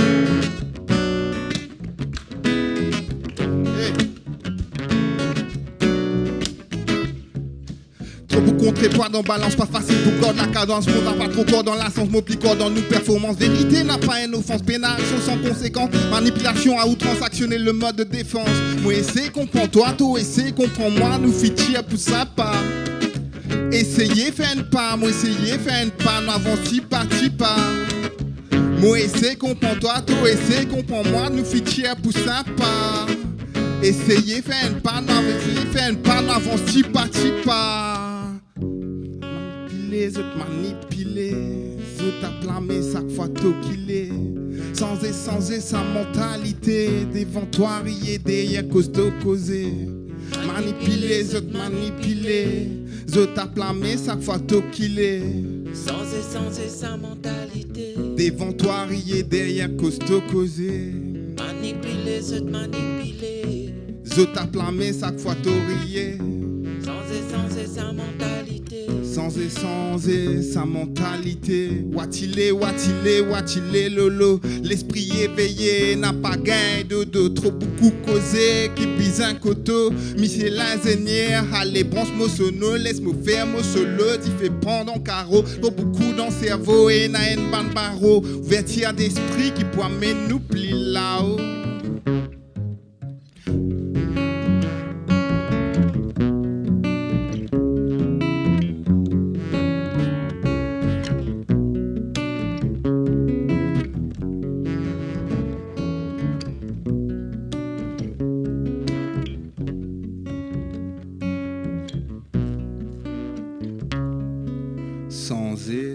Speaker 13: Trop pour contrer, poids dans balance, pas facile pour cordre la cadence. Mon n'a pas trop corps dans la sens, mon pli corps dans nos performances. Vérité n'a pas une offense pénale, chose sans conséquence. Manipulation à outrance, actionner le mode de défense. Moi, essaye, comprends-toi, toi, essaye, comprends-moi, nous fit tirer pour ça part. Essayez, faire un pas, moi essayez, faire un pas, nous avons pas. Moi essaye, comprends-toi, toi essaye, comprends-moi, nous fit tirer pour ça part. Essayez, faire un pas, nous avons pas. Manipuler, je t'applamé chaque fois tout qu'il est. Sans sa mentalité, devant toi, rier derrière costaud causé. Manipuler, je t'applamé chaque fois tout qu'il est.
Speaker 14: Sans sa mentalité.
Speaker 13: Devant toi, rier derrière costaud causé.
Speaker 14: Manipuler.
Speaker 13: Je t'applamé chaque fois tout rier.
Speaker 14: Sans sa mentalité.
Speaker 13: Sans sa mentalité. Watilé, lolo. L'esprit éveillé n'a pas gagné de trop beaucoup causé. Qui bise un coteau. Michel l'ingénieur. Allez, branche mon sono. Laisse-moi faire mon solo. T'y fais prendre en carreau. Trop beaucoup dans le cerveau. Et n'a une bande barreau. Ouverture d'esprit qui peut amener nous pli là-haut.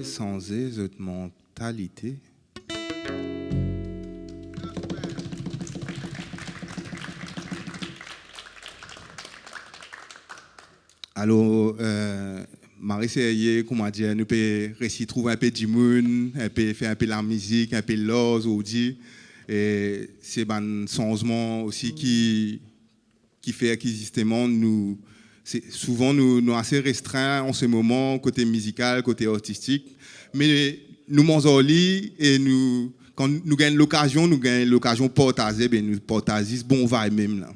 Speaker 13: Sans cette mentalité. Alors, Marie Serrier, comment dire, nous pouvons réussir trouver un peu du monde, un peu faire un peu la musique, un peu l'os aujourd'hui. Et c'est un changement aussi qui fait que justement nous souvent nous assez restreints en ce moment côté musical, côté artistique, mais nous mangeons et nous quand nous gagnons l'occasion de partager, ben nous partageons ce bon vibe même là.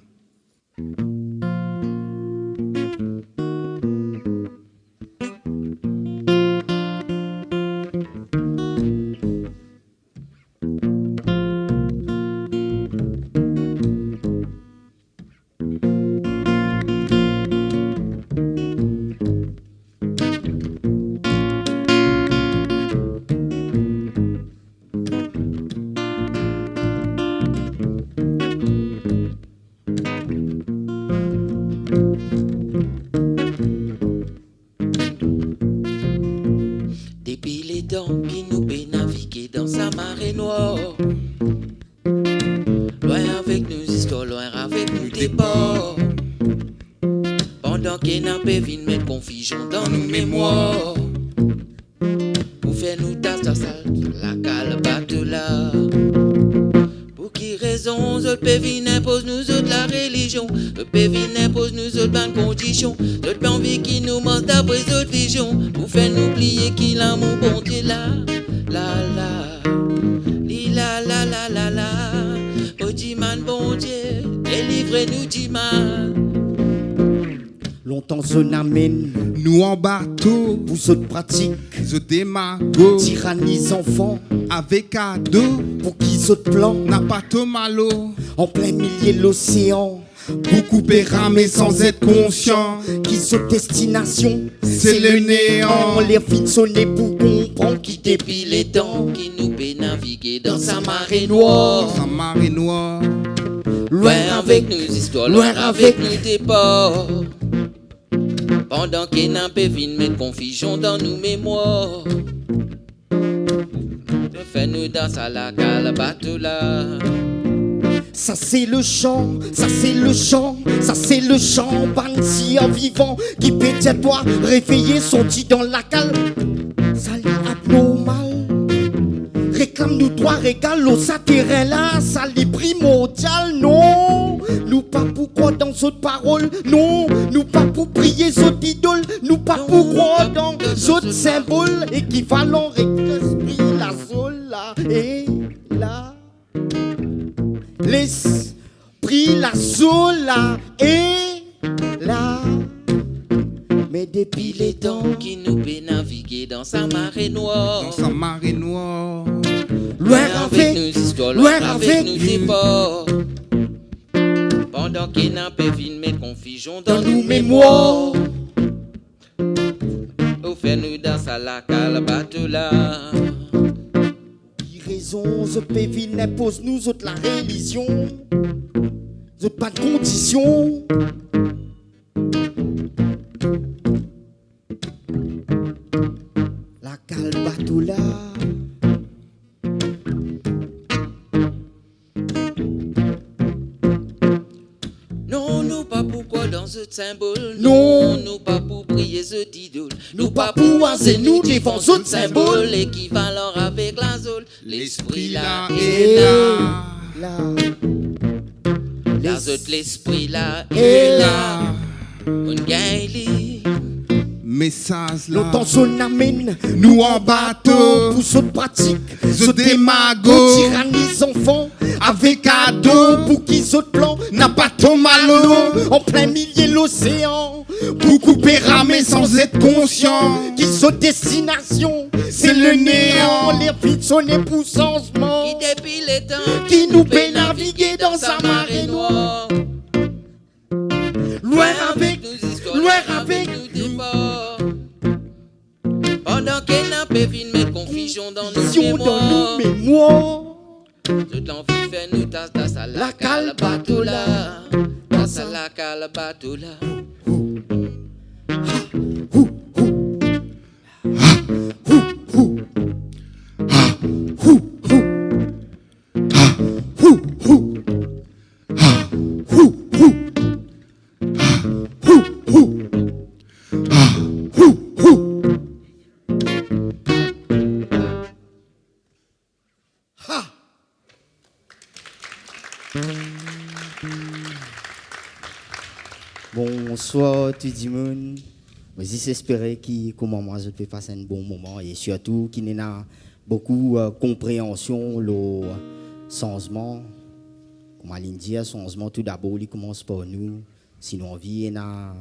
Speaker 14: Qui nous peut naviguer dans sa marée noire. Loin avec nos histoires, loin avec nous des ports. Pendant qu'il n'a pas vu mettre confusion dans nos mémoires. Pour faire nous tasser la cale bateau là. Pour qui raison je autres pévin impose nous autres la religion. Le pévin impose nous autres bonnes conditions. D'autres envie qui nous mentent d'après autres visions. Pour faire nous oublier qu'il a mon bon Dieu là. La la. Li la la la la la. Oh Diman bon Dieu, délivrez-nous Diman.
Speaker 15: Longtemps on amène
Speaker 13: nous en bateau,
Speaker 15: vous autres pratiques,
Speaker 13: je démago,
Speaker 15: tyrannise enfants,
Speaker 13: avec cadeau,
Speaker 15: pour qui autres plans,
Speaker 13: n'a pas tout malo,
Speaker 15: en plein milieu de l'océan,
Speaker 13: beaucoup péramé sans être conscient,
Speaker 15: qui sont destination,
Speaker 13: c'est le néant,
Speaker 15: les filles sonner pour comprendre qui
Speaker 14: depuis les temps, qui nous peut naviguer dans sa marée noire,
Speaker 13: dans sa marée noire,
Speaker 14: loin avec nos histoires, loin avec nos départs. Pendant qu'il n'a pas vu mettre confusion dans nos mémoires. Fais-nous danser à la cale bateau là.
Speaker 15: Ça c'est le chant, ça c'est le chant, ça c'est le chant Bansi en vivant qui peut-être toi réveiller sorti dans la cale. Ça l'est abnormal. Réclame-nous droit régal au terrain là, ça l'est primordial, non. Nous pas pourquoi dans cette parole, non. Nous pas pour prier cette idole, nous pas pour croire dans cette symbole équivalent l'esprit, la soul là et là. L'esprit, la soul là et là.
Speaker 14: Mais depuis les temps qui nous peut naviguer dans sa marée noire,
Speaker 13: dans sa marée noire,
Speaker 14: loin avec nos histoires, loin avec nos départs. Pendant qu'il n'a pas vu mettre confusion dans nos mémoires. Au fait nous danser à la cale bateau là.
Speaker 15: Raison, the pévin impose nous autres la religion. The pas de conditions. La cale bateau là.
Speaker 14: Non, nous pas pourquoi dans ce symbole.
Speaker 15: Non,
Speaker 14: nous pas pour prier ce idole.
Speaker 15: Nous pas pour oiser nous défendre ce symbole.
Speaker 14: Équivalent avec la zone. L'esprit là
Speaker 15: et là.
Speaker 14: La zone, l'esprit là et là. On gagne.
Speaker 13: Message là.
Speaker 15: Longtemps on amène
Speaker 13: nous en bateau,
Speaker 15: pour cette pratique,
Speaker 13: je démago,
Speaker 15: tyrannise enfants,
Speaker 13: avec cadeau,
Speaker 15: pour qui autres plans,
Speaker 13: n'a pas ton malo,
Speaker 15: en plein milieu de l'océan,
Speaker 13: beaucoup péramé sans être conscient,
Speaker 15: qui sont destination,
Speaker 13: c'est le néant,
Speaker 15: les filles sonner pour changement,
Speaker 14: qui depuis les temps,
Speaker 15: qui nous peut naviguer dans sa marée noire, loin avec
Speaker 14: nos histoires,
Speaker 15: loin avec
Speaker 14: nos départs. Pendant qu'elle n'a pas vu mettre confusion dans nos
Speaker 15: mémoires.
Speaker 14: Toute l'envie fait nous tasse à la cale bateau là. Tasse à la cale bateau là.
Speaker 15: Bonsoir tout le monde. J'espère que comment moi je peux passer un bon moment et surtout qu'il y a beaucoup de compréhension le changement. Comme on dit, le changement tout d'abord il commence par nous. Sinon il y a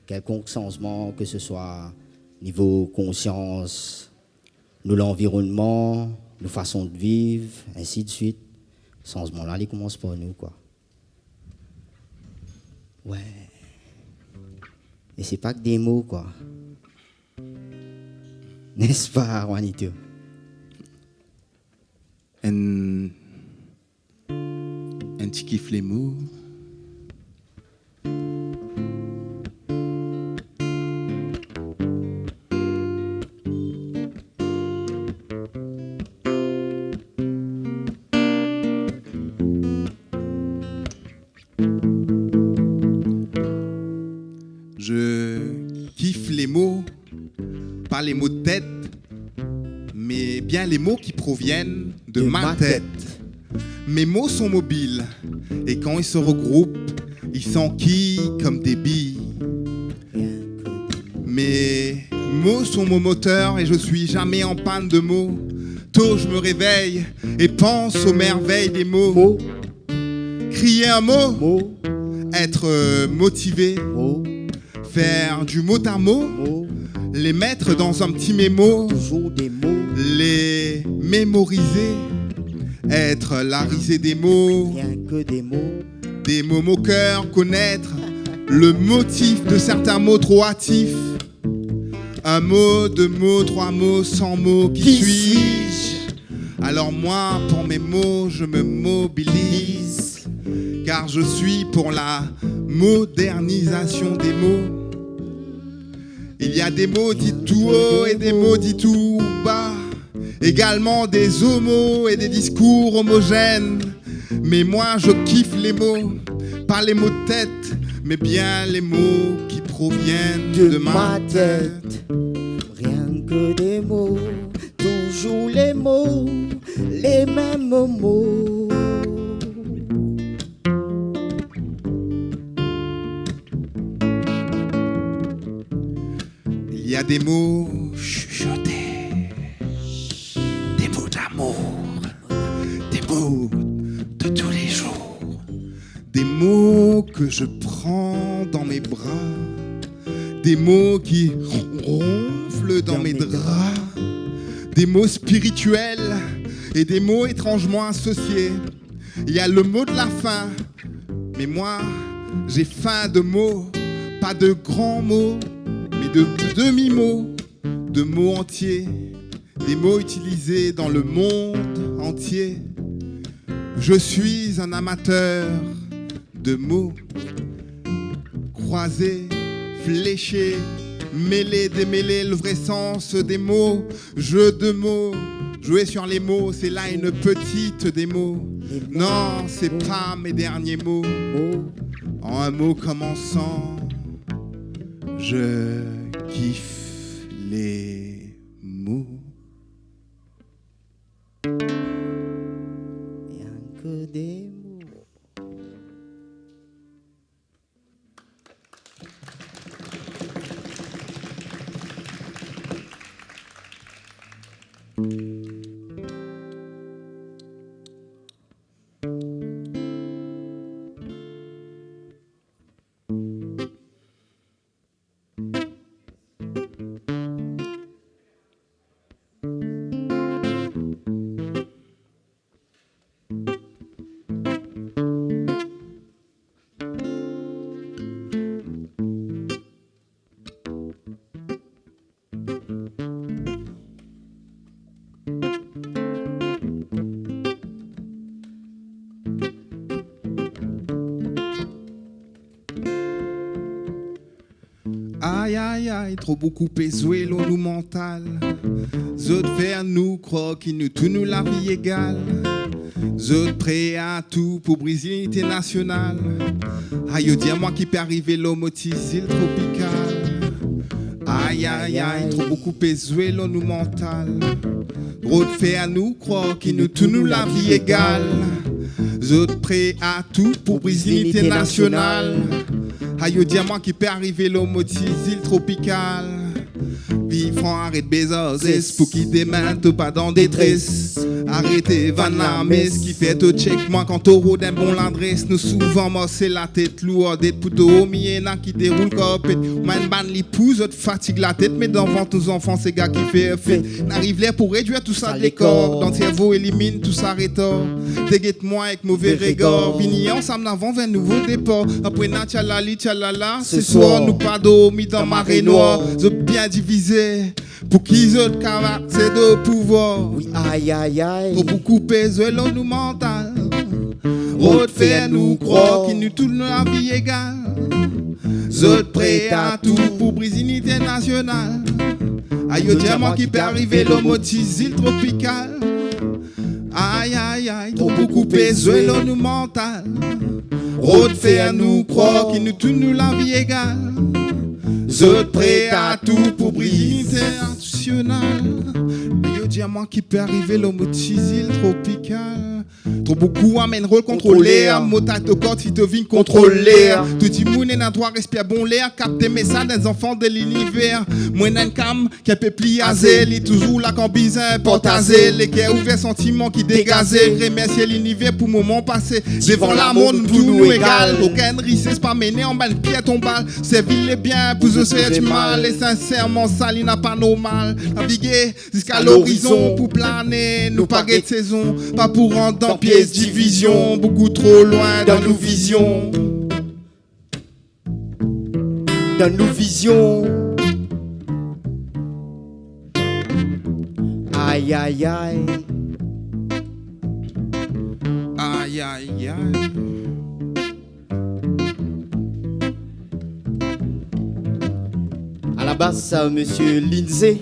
Speaker 15: quelconque changement que ce soit niveau conscience, nous l'environnement, nos façons de vivre, ainsi de suite. Le changement là il commence par nous quoi. Ouais. Et c'est pas que des mots, quoi. N'est-ce pas, Juanito?
Speaker 13: Un petit kiff les mots. Je kiffe les mots, pas les mots de tête, mais bien les mots qui proviennent de ma tête. Mes mots sont mobiles, Et quand ils se regroupent, ils s'enquillent comme des billes. Mes mots sont mon moteur et je suis jamais en panne de mots. Tôt je me réveille et pense aux merveilles des mots. Crier un mot, être motivé, faire du mot à mot, les mettre dans un petit mémo, les mémoriser, être la risée des mots, des mots au cœur, connaître le motif de certains mots trop hâtifs. Un mot, deux mots, trois mots, 100 mots, qui suis-je? Alors moi, pour mes mots, je me mobilise, car je suis pour la modernisation des mots. Il y a des mots dits tout haut et des mots dits tout bas, également des homos et des discours homogènes. Mais moi, je kiffe les mots, pas les mots de tête, mais bien les mots qui proviennent de ma tête.
Speaker 15: Rien que des mots, toujours les mots, les mêmes mots.
Speaker 13: Il y a des mots chuchotés, des mots d'amour, des mots de tous les jours, des mots que je prends dans mes bras, des mots qui ronflent dans mes draps, des mots spirituels et des mots étrangement associés. Il y a le mot de la faim, mais moi j'ai faim de mots, pas de grands mots, mais de demi-mots, de mots entiers, des mots utilisés dans le monde entier. Je suis un amateur de mots, croisés, fléchés, mêlés, démêlés, le vrai sens des mots, jeu de mots, jouer sur les mots, c'est là une petite démo. Non, c'est pas mes derniers mots. En un mot commençant, je kiffe les mots.
Speaker 15: Rien que des mots.
Speaker 13: Aïe aïe aïe, trop beaucoup pesé l'eau nous mental. Zot faire nous croire qu'il nous tout nous la vie égale. Zot prêt à tout pour briser l'unité nationale. Aïe, dis à moi qui peut arriver l'homme île tropicale. Aïe aïe aïe, trop beaucoup pesé l'eau nous mental. Zot faire nous croire qu'il nous tout nous la vie égale. Zot prêt à tout pour briser l'unité nationale. Aïe, dis à moi qui peut arriver l'homme île tropicale. Vivant, arrête Bezos, pour qui demain tout pas dans détresse. Arrêtez Van Armes, qui fait au check moi quand au road d'un bon l'adresse. Nous souvent morcer la tête lourde pour tout miena qui déroule copette. Man ban l'épouse, fatigue la tête, mais devant tous enfants, ces gars qui fait. N'arrive là pour réduire tout ça décor. Dans le cerveau élimine tout ça rétort. Déguette-moi avec mauvais régard. Vini ensemble avant vers nouveau départ. Après na tchalali tchalala, ce soir nous pas dormi dans marée noire. Je bien divisé. Pour qu'ils autres cavacs, c'est de pouvoir.
Speaker 15: Oui, aïe, aïe, aïe.
Speaker 13: Pour beaucoup peser l'eau nous mental. Autre faire nous croire qu'ils nous tournent la vie égale. Autres prêts à tout pour briser l'unité nationale. Aïe, dis moi qui peut arriver l'homme île tropicale. Aïe, aïe, aïe. Pour beaucoup peser l'eau nous mental. Autre faire nous croire qu'ils nous tournent la vie égale. Autres prêts à tout pour briser international. Yo dis à moi qui peut arriver l'homme île tropicale. Trop beaucoup amène rôle contrôler. Mota te corde si te vins contrôler. Tout le monde est dans droit, respire bon l'air. Capte message des enfants de l'univers. Moi, n'a cam qui peut plier à zèle. Toujours la cambizin portazé. Les cœurs ouverts, sentiments qui dégazent. Remercier l'univers pour moment passé. Devant la monde, tout nous égal. Aucun risque pas mené en bas de pied ton balle. C'est ville et bien, pour se faire du mal. Et sincèrement, ça, il n'a pas normal. Naviguer jusqu'à l'horizon pour planer. Nous pas de saison, pas pour rentrer dans pièce division. Beaucoup trop loin dans nos visions.
Speaker 15: Dans nos visions. Aïe aïe aïe.
Speaker 13: Aïe aïe aïe.
Speaker 15: À la basse, monsieur Lindsay.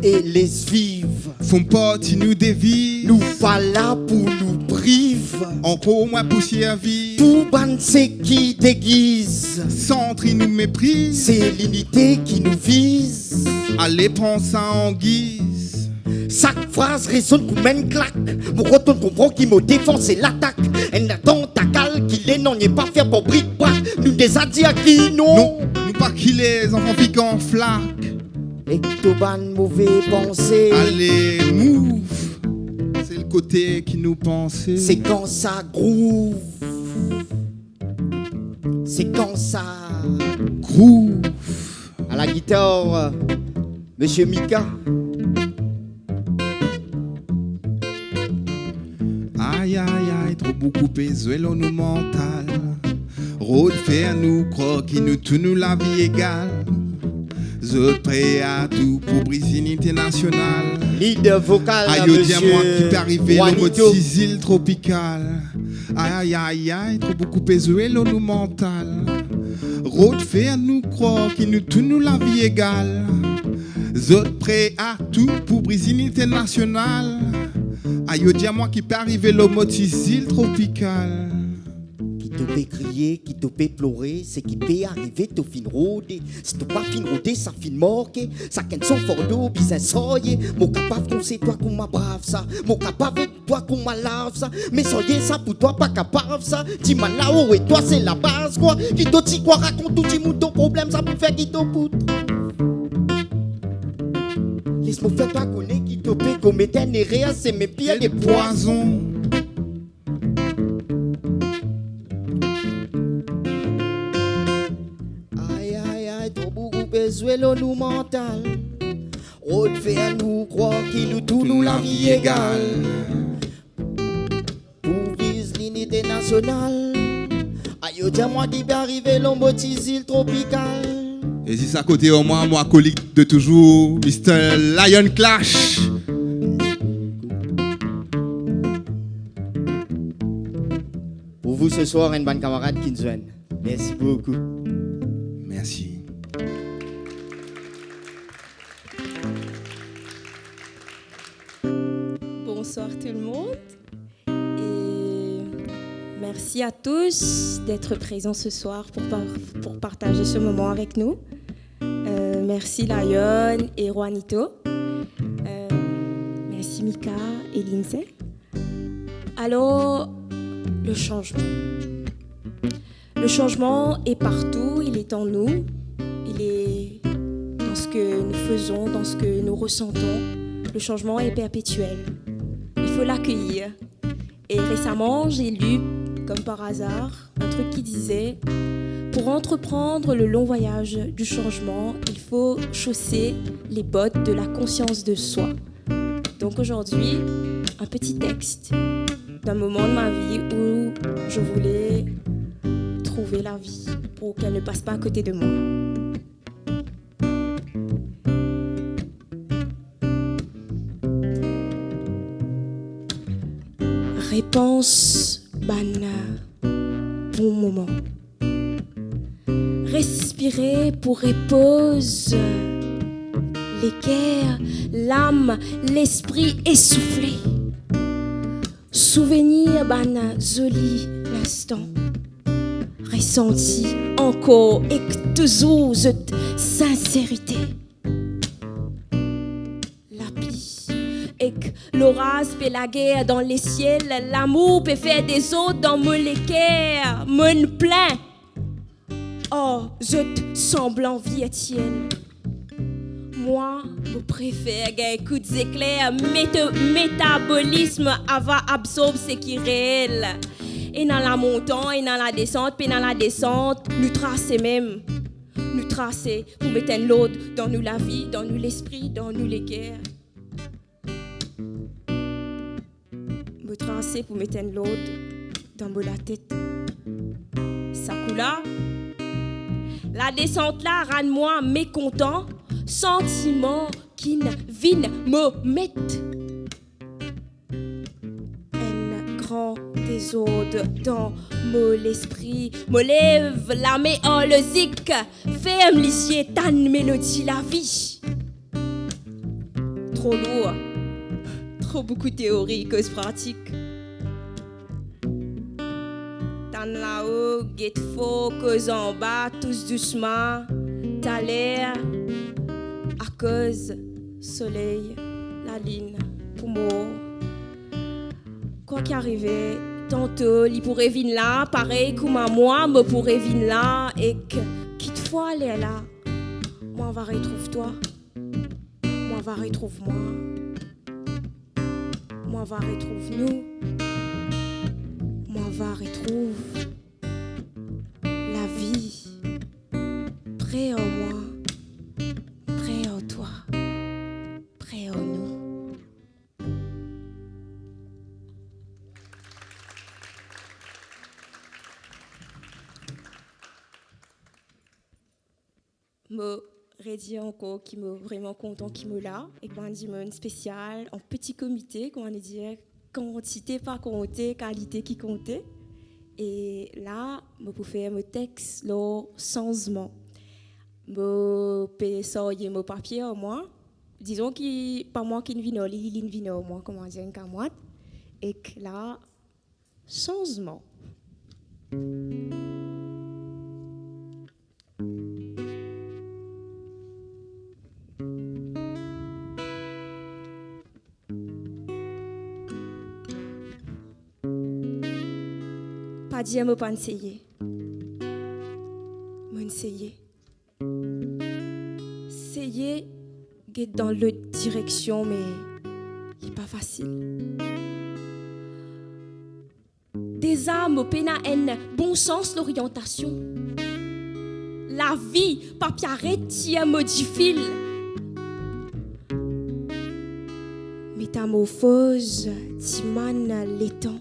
Speaker 15: Et les vives
Speaker 13: font partie nous des vies.
Speaker 15: Nous pas là pour nous prive.
Speaker 13: Encore moins pour servir.
Speaker 15: Tout ban c'est qui déguise.
Speaker 13: Centre nous méprise.
Speaker 15: C'est l'unité qui nous vise.
Speaker 13: Allez prends ça en guise.
Speaker 15: Chaque phrase résonne comme une claque. Mon retourne comprend qui me défend c'est l'attaque. Un attend ta cale qu'il est non n'est pas fait pour bric-brac. Nous des a dit à qui non.
Speaker 13: Non, nous pas qui les enfants piquent en flaque.
Speaker 15: Et tout ban mauvais pensée.
Speaker 13: Allez, move. C'est le côté qui nous pensait.
Speaker 15: C'est quand ça groove. C'est quand ça
Speaker 13: groove.
Speaker 15: À la guitare, monsieur Mika.
Speaker 13: Aïe aïe aïe, trop beaucoup pesé l'eau nous mental. Road faire nous croire qui nous tout nous la vie égale. Autres prêts à tout pour briser l'unité nationale.
Speaker 15: Leader vocal,
Speaker 13: aïe, dis-moi qui peut arriver le mode île tropicale. Aïe, aïe, aïe, trop beaucoup pesé l'eau nous mental. Road faire nous croire qu'il nous tout nous la vie égale. Autres prêts à tout pour briser l'unité nationale. Aïe, dis-moi qui peut arriver le mode île tropicale.
Speaker 15: Qui te peut crier, qui te peut pleurer, c'est qui peut arriver te fin rôder. Si tu pas fin rôder, ça fin morquer. Ça qu'un son fort d'eau, bizarre soyez. Mon capable qu'on sait toi qu'on m'a brave ça. Mon capable toi qu'on m'a lave ça. Mais soyez ça pour toi pas capable ça. Dis-moi là-haut et toi c'est la base quoi. Qui te dit quoi raconte tout dis-moi ton problème ça pour faire qui te poutre. Laisse-moi faire toi connaître qui te peut commettre un erreur, c'est mes pieds des poisons. Besoin nous mental, on fait nous croire qu'il nous tout nous la vie égale. Pour vise l'unité nationale, aïe dis-moi qui peut arriver l'île tropicale.
Speaker 13: Et si ça côté au moins, moi colique de toujours, Mr. Lion Clash.
Speaker 15: Pour vous ce soir, une bonne camarade Kinzwen. Merci beaucoup.
Speaker 13: Merci.
Speaker 16: Bonsoir tout le monde et merci à tous d'être présents ce soir pour partager ce moment avec nous. Merci Lion et Juanito. Merci Mika et Lindsay. Alors, le changement. Le changement est partout, il est en nous, il est dans ce que nous faisons, dans ce que nous ressentons. Le changement est perpétuel. Il faut l'accueillir. Et récemment, j'ai lu, comme par hasard, un truc qui disait « Pour entreprendre le long voyage du changement, il faut chausser les bottes de la conscience de soi. » Donc aujourd'hui, un petit texte d'un moment de ma vie où je voulais trouver la vie pour qu'elle ne passe pas à côté de moi. réponse bon moment. Respirer pour repose les cœurs, l'âme, l'esprit essoufflé. Souvenir joli l'instant. Ressenti encore et toujours cette sincérité. La pluie et l'orage fait la guerre dans les ciels. L'amour peut faire des autres dans mon équerre, mon plein. Oh, je te semble envie tienne. Moi, je préfère gagner coups d'éclair. Métabolisme avant absorbe ce qui est réel. Et dans la montante, et dans la descente, puis dans la descente, nous tracer même. Nous tracer pour mettre l'autre dans nous la vie, dans nous l'esprit, dans nous les guerres. Me tracer pour mettre l'autre dans la tête. Ça coule là. La descente là rend-moi mécontent. Sentiment qui ne vient me mettre. Un grand désordre dans mon esprit. Me lève la main en logique. Ferme les yeux, tan mélodie la vie. Trop lourd. Trop beaucoup de théorie, cause pratique. Tan là-haut, guette faux, cause en bas, tous doucement. T'as l'air. À cause, soleil, la ligne, pour moi. Quoi qu'arrive, tantôt, il pourrait venir là, pareil comme à moi, me pourrait venir là, et que, quitte fois, elle est là. Moi, on va retrouver toi. Moi, on va retrouver moi. Moi, on va retrouver nous. Moi, on va retrouver la vie. Près en moi. Près en toi, près en nous. Me redis encore qui me vraiment content qui me là et ben dimanche spécial en petit comité comment on dit quantité pas compter qualité qui comptait et là me pour faire mon texte le changement. Je peux sortir mon papier au moins. Disons que pas moi qui ne vient il ne vient au moins, comment dire, un camoite. Et que là, changement. Pas dire me pas essayer. M'essayer. Essayer d'être dans l'autre direction, mais il n'est pas facile. Des âmes pena en bon sens l'orientation. La vie, papiarette, tient modifie. Métamorphose, timane l'étang.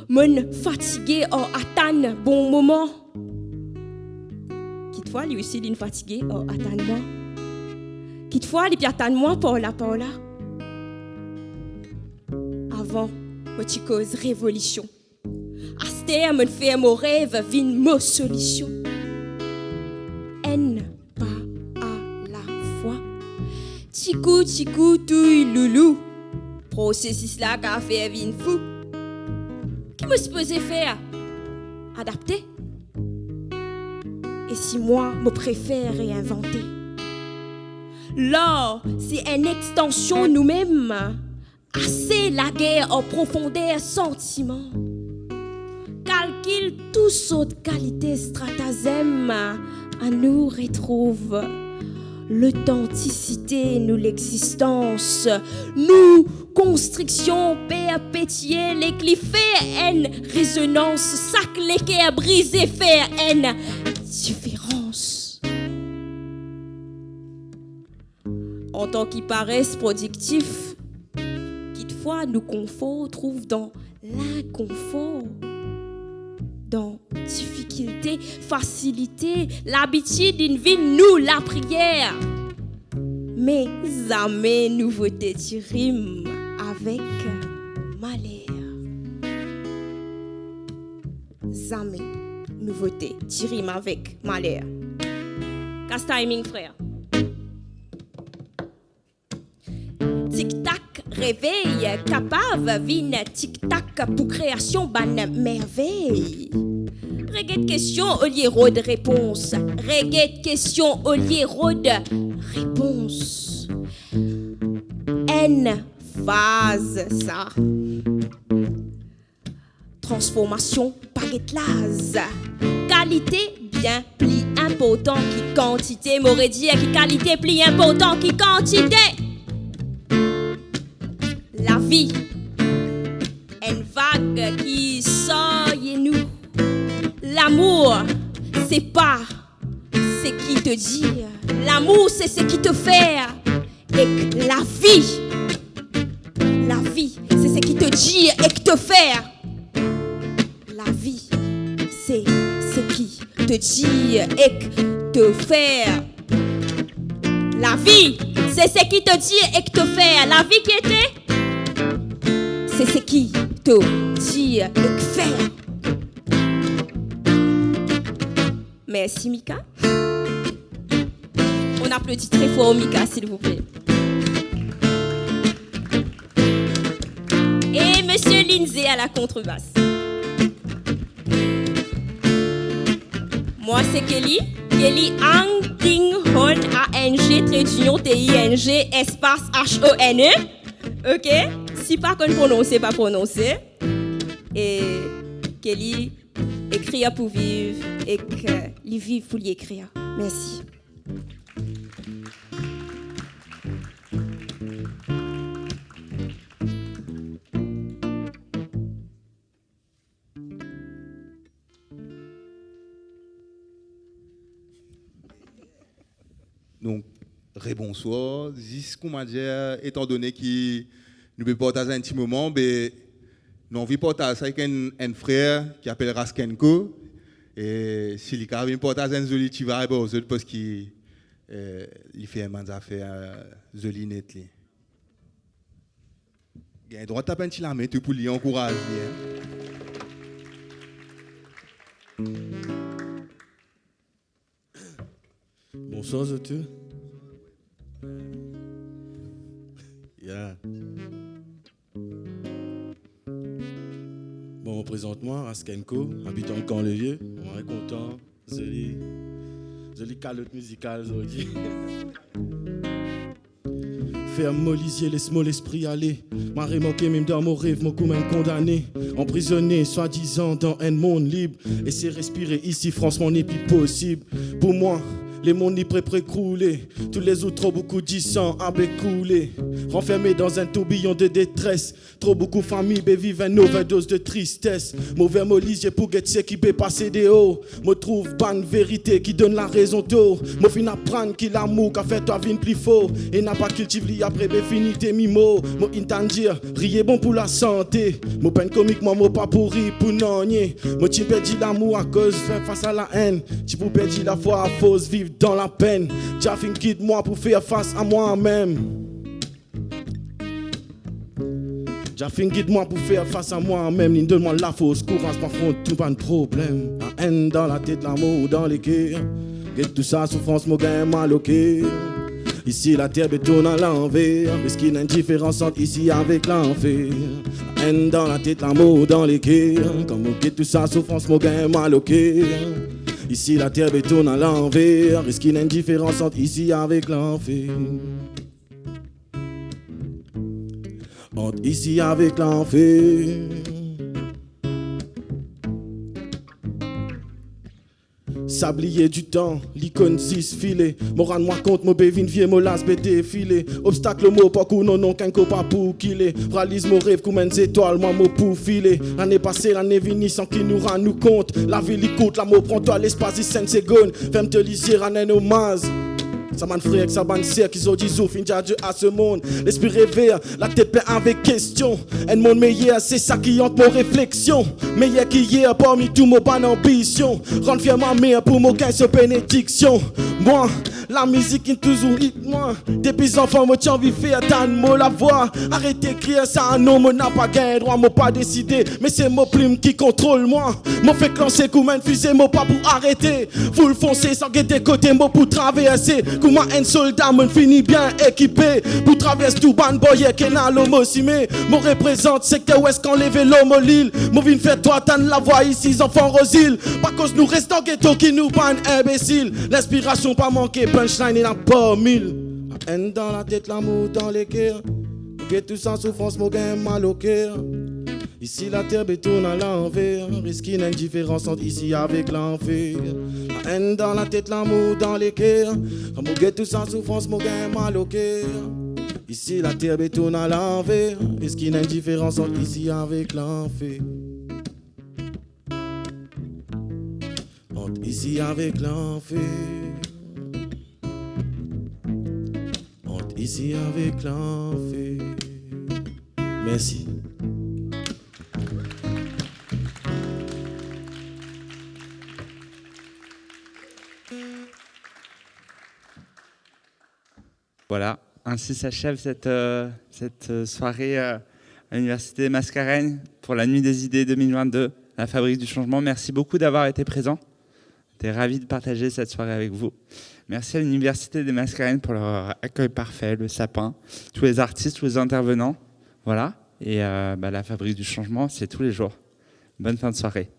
Speaker 16: Mon fatigué en attend bon moment. Quitte-fois, lui aussi, il est fatigué en attend moi. Quitte-fois, il attend moi par là. Avant, je cause révolution. Astère me fait mon rêve, vin mon solution. En pas à la fois. Tikou, touille, loulou. Processus là qu'a fait vin fou. Qui me supposé faire? Adapter? Et si moi, me préfère réinventer? Là, c'est une extension nous-mêmes. Assez la guerre en profondeur sentiment. Calcule tous autres qualités stratagèmes à nous retrouve. L'authenticité, nous l'existence. Nous, constriction, perpétuer, les cliffés, haine, résonance, sac, l'équerre, briser, faire, haine, différence. En tant qu'ils paraissent productifs, quelquefois nous confort trouve dans l'inconfort, dans difficulté, facilité, l'habitude d'une vie, nous la prière. Mais jamais nouveauté qui rime avec malheur. jamais nouveauté. Tu rimes avec malheur. Casse timing, frère. Tic-tac, réveil, capable, vine, tic-tac, pour création, ban merveille. Reggae de question, au lieu de réponse. Reggae de question, au lieu de réponse. N, phase, ça. Transformation, paquetlase. Qualité, bien plus important qui quantité. M'aurait dit qui qualité plus important qui quantité. La vie, une vague qui sort et nous. L'amour, c'est pas ce qui te dit. L'amour, c'est ce qui te fait. Et que la vie, c'est ce qui te dit et qui te fait. La vie, c'est ce qui te dit et que te fait. La vie, c'est ce qui te dit et qui te fait. La vie qui était, c'est ce qui te dit et que fait. Merci Mika. On applaudit très fort Mika, s'il vous plaît. Et Monsieur Lindsay à la contrebasse. Moi c'est Kelly. Kelly Ang Ting Hon A-N-G trait d'union T-I-N-G espace H-O-N-E. Ok? Si pas qu'on prononce, pas prononcer. Et Kelly écrire pour vivre et que les vivre pour y écrire. Merci.
Speaker 13: Donc, bonsoir. Jusqu'au dit, étant donné que nous pouvons partager un petit moment, ben, nous avons partager avec un frère qui s'appelle Raskenko. Et s'il y a un partage un joli travail pour eux parce qu'il fait un mandat affaire joli net. Il a un droit de taper un petit la main pour lui encourager.
Speaker 17: Bonsoir à tous. Yeah. Bon, présentement, Raskenko, habitant le Camp-le-Vieux, on est content, joli calotte musicale aujourd'hui. Faire molisier, laisse-moi l'esprit aller. M'a remarqué même dans mon rêve, mon coup même condamné. Emprisonné, soi-disant dans un monde libre. Et c'est respirer ici, franchement, n'est plus possible. Pour moi, les mondes n'y prêt crouler. Tous les autres, trop beaucoup d'issants à couler. Renfermé dans un tourbillon de détresse. Trop beaucoup de familles vivent une overdose de tristesse. Mauvais molisier pour guetter qui peut passer des hauts. Me trouve bonne vérité qui donne la raison d'eau. Me fin apprendre qu'il l'amour qu'a fait toi vie plus faux. Et n'a pas cultivé après fini tes mimos. Me intendir, riez bon pour la santé. Me peine comiquement, me pas pourri pour nonnier. Me tu perdu l'amour à cause faire face à la haine. Tu peux perdre la foi à fausse vivre dans la peine. J'ai fait quitte moi pour faire face à moi-même. J'ai fait guide moi pour faire face à moi-même. Il donne-moi la fausse courage, pas fond tout pas de problème. La haine dans la tête, l'amour dans les cœurs. Get tout ça, souffrance, mon gain mal au cœur. Ici la terre bétonne à l'envers. Parce qu'il y a une différence entre ici avec l'enfer. La haine dans la tête, l'amour dans les cœurs. Comme on get tout ça, souffrance, mon gain mal au cœur. Ici la terre bétonne à l'envers. Est-ce qu'il y a une différence entre ici avec l'enfer? Entre ici avec l'enfer. Sablier du temps, l'icône 6 filé. Moran moi compte, mon bévin vie, mon las bété filé. Obstacle mot, pas coup non, qu'un copain pour killer. Réalise mon rêve comme une étoile, moi mon pour filer. L'année passée, l'année venue sans qu'il nous rend nous compte. La vie l'écoute, l'amour prend toi l'espace de 5 secondes. Femme te lisier, en un hommage. Ça m'a frère, ça m'a sœur qui ont dit zouf, fin Dieu à ce monde. L'esprit réveille, la tête pleine avec questions. Un monde meilleur, c'est ça qui hante mon réflexion. Meilleur qu'hier, parmi tout mon bonne ambition. Rendre fier ma mère pour mon 15 bénédiction. moi. La musique qui toujours hit moi. Depuis enfant, moi j'ai envie de faire tant de mots la voix. Arrêtez d'écrire ça, non, moi n'a pas gagné droit, moi pas décidé. Mais c'est mon plume qui contrôle moi. Moi fait clancer comme une fusée, moi pas pour arrêter. Vous le foncez sans guetter côté, moi pour traverser. Comme un soldat, moi fini bien équipé. Pour traverser tout ban boy, qui n'a l'homme aussi. Mais moi représente secteur ouest quand levé l'homme au Lille. Moi viens faire toi, t'en la voix ici, enfants Rosile. Pas cause nous restons ghetto qui nous ban imbécile. L'inspiration pas manquer, punchline et n'a pas mille. La haine dans la tête, l'amour dans les cœurs. Que tout sans souffrance, mon gain mal au cœur. Ici la terre bétonne à l'envers. Risque une indifférence entre ici avec l'enfer. La haine dans la tête, l'amour dans les cœurs. Quand mon gain tout sans souffrance, mon gain mal au cœur. Ici la terre bétonne à l'envers. Risque une indifférence entre ici avec l'enfer. Entre ici avec l'enfer. Entre ici avec l'enfer. Merci.
Speaker 2: Voilà, ainsi s'achève cette soirée à l'Université des Mascareignes pour la Nuit des idées 2022, la Fabrique du changement. Merci beaucoup d'avoir été présent. J'étais ravi de partager cette soirée avec vous. Merci à l'Université des Mascareignes pour leur accueil parfait, le sapin, tous les artistes, tous les intervenants. Voilà, et la Fabrique du changement, c'est tous les jours. Bonne fin de soirée.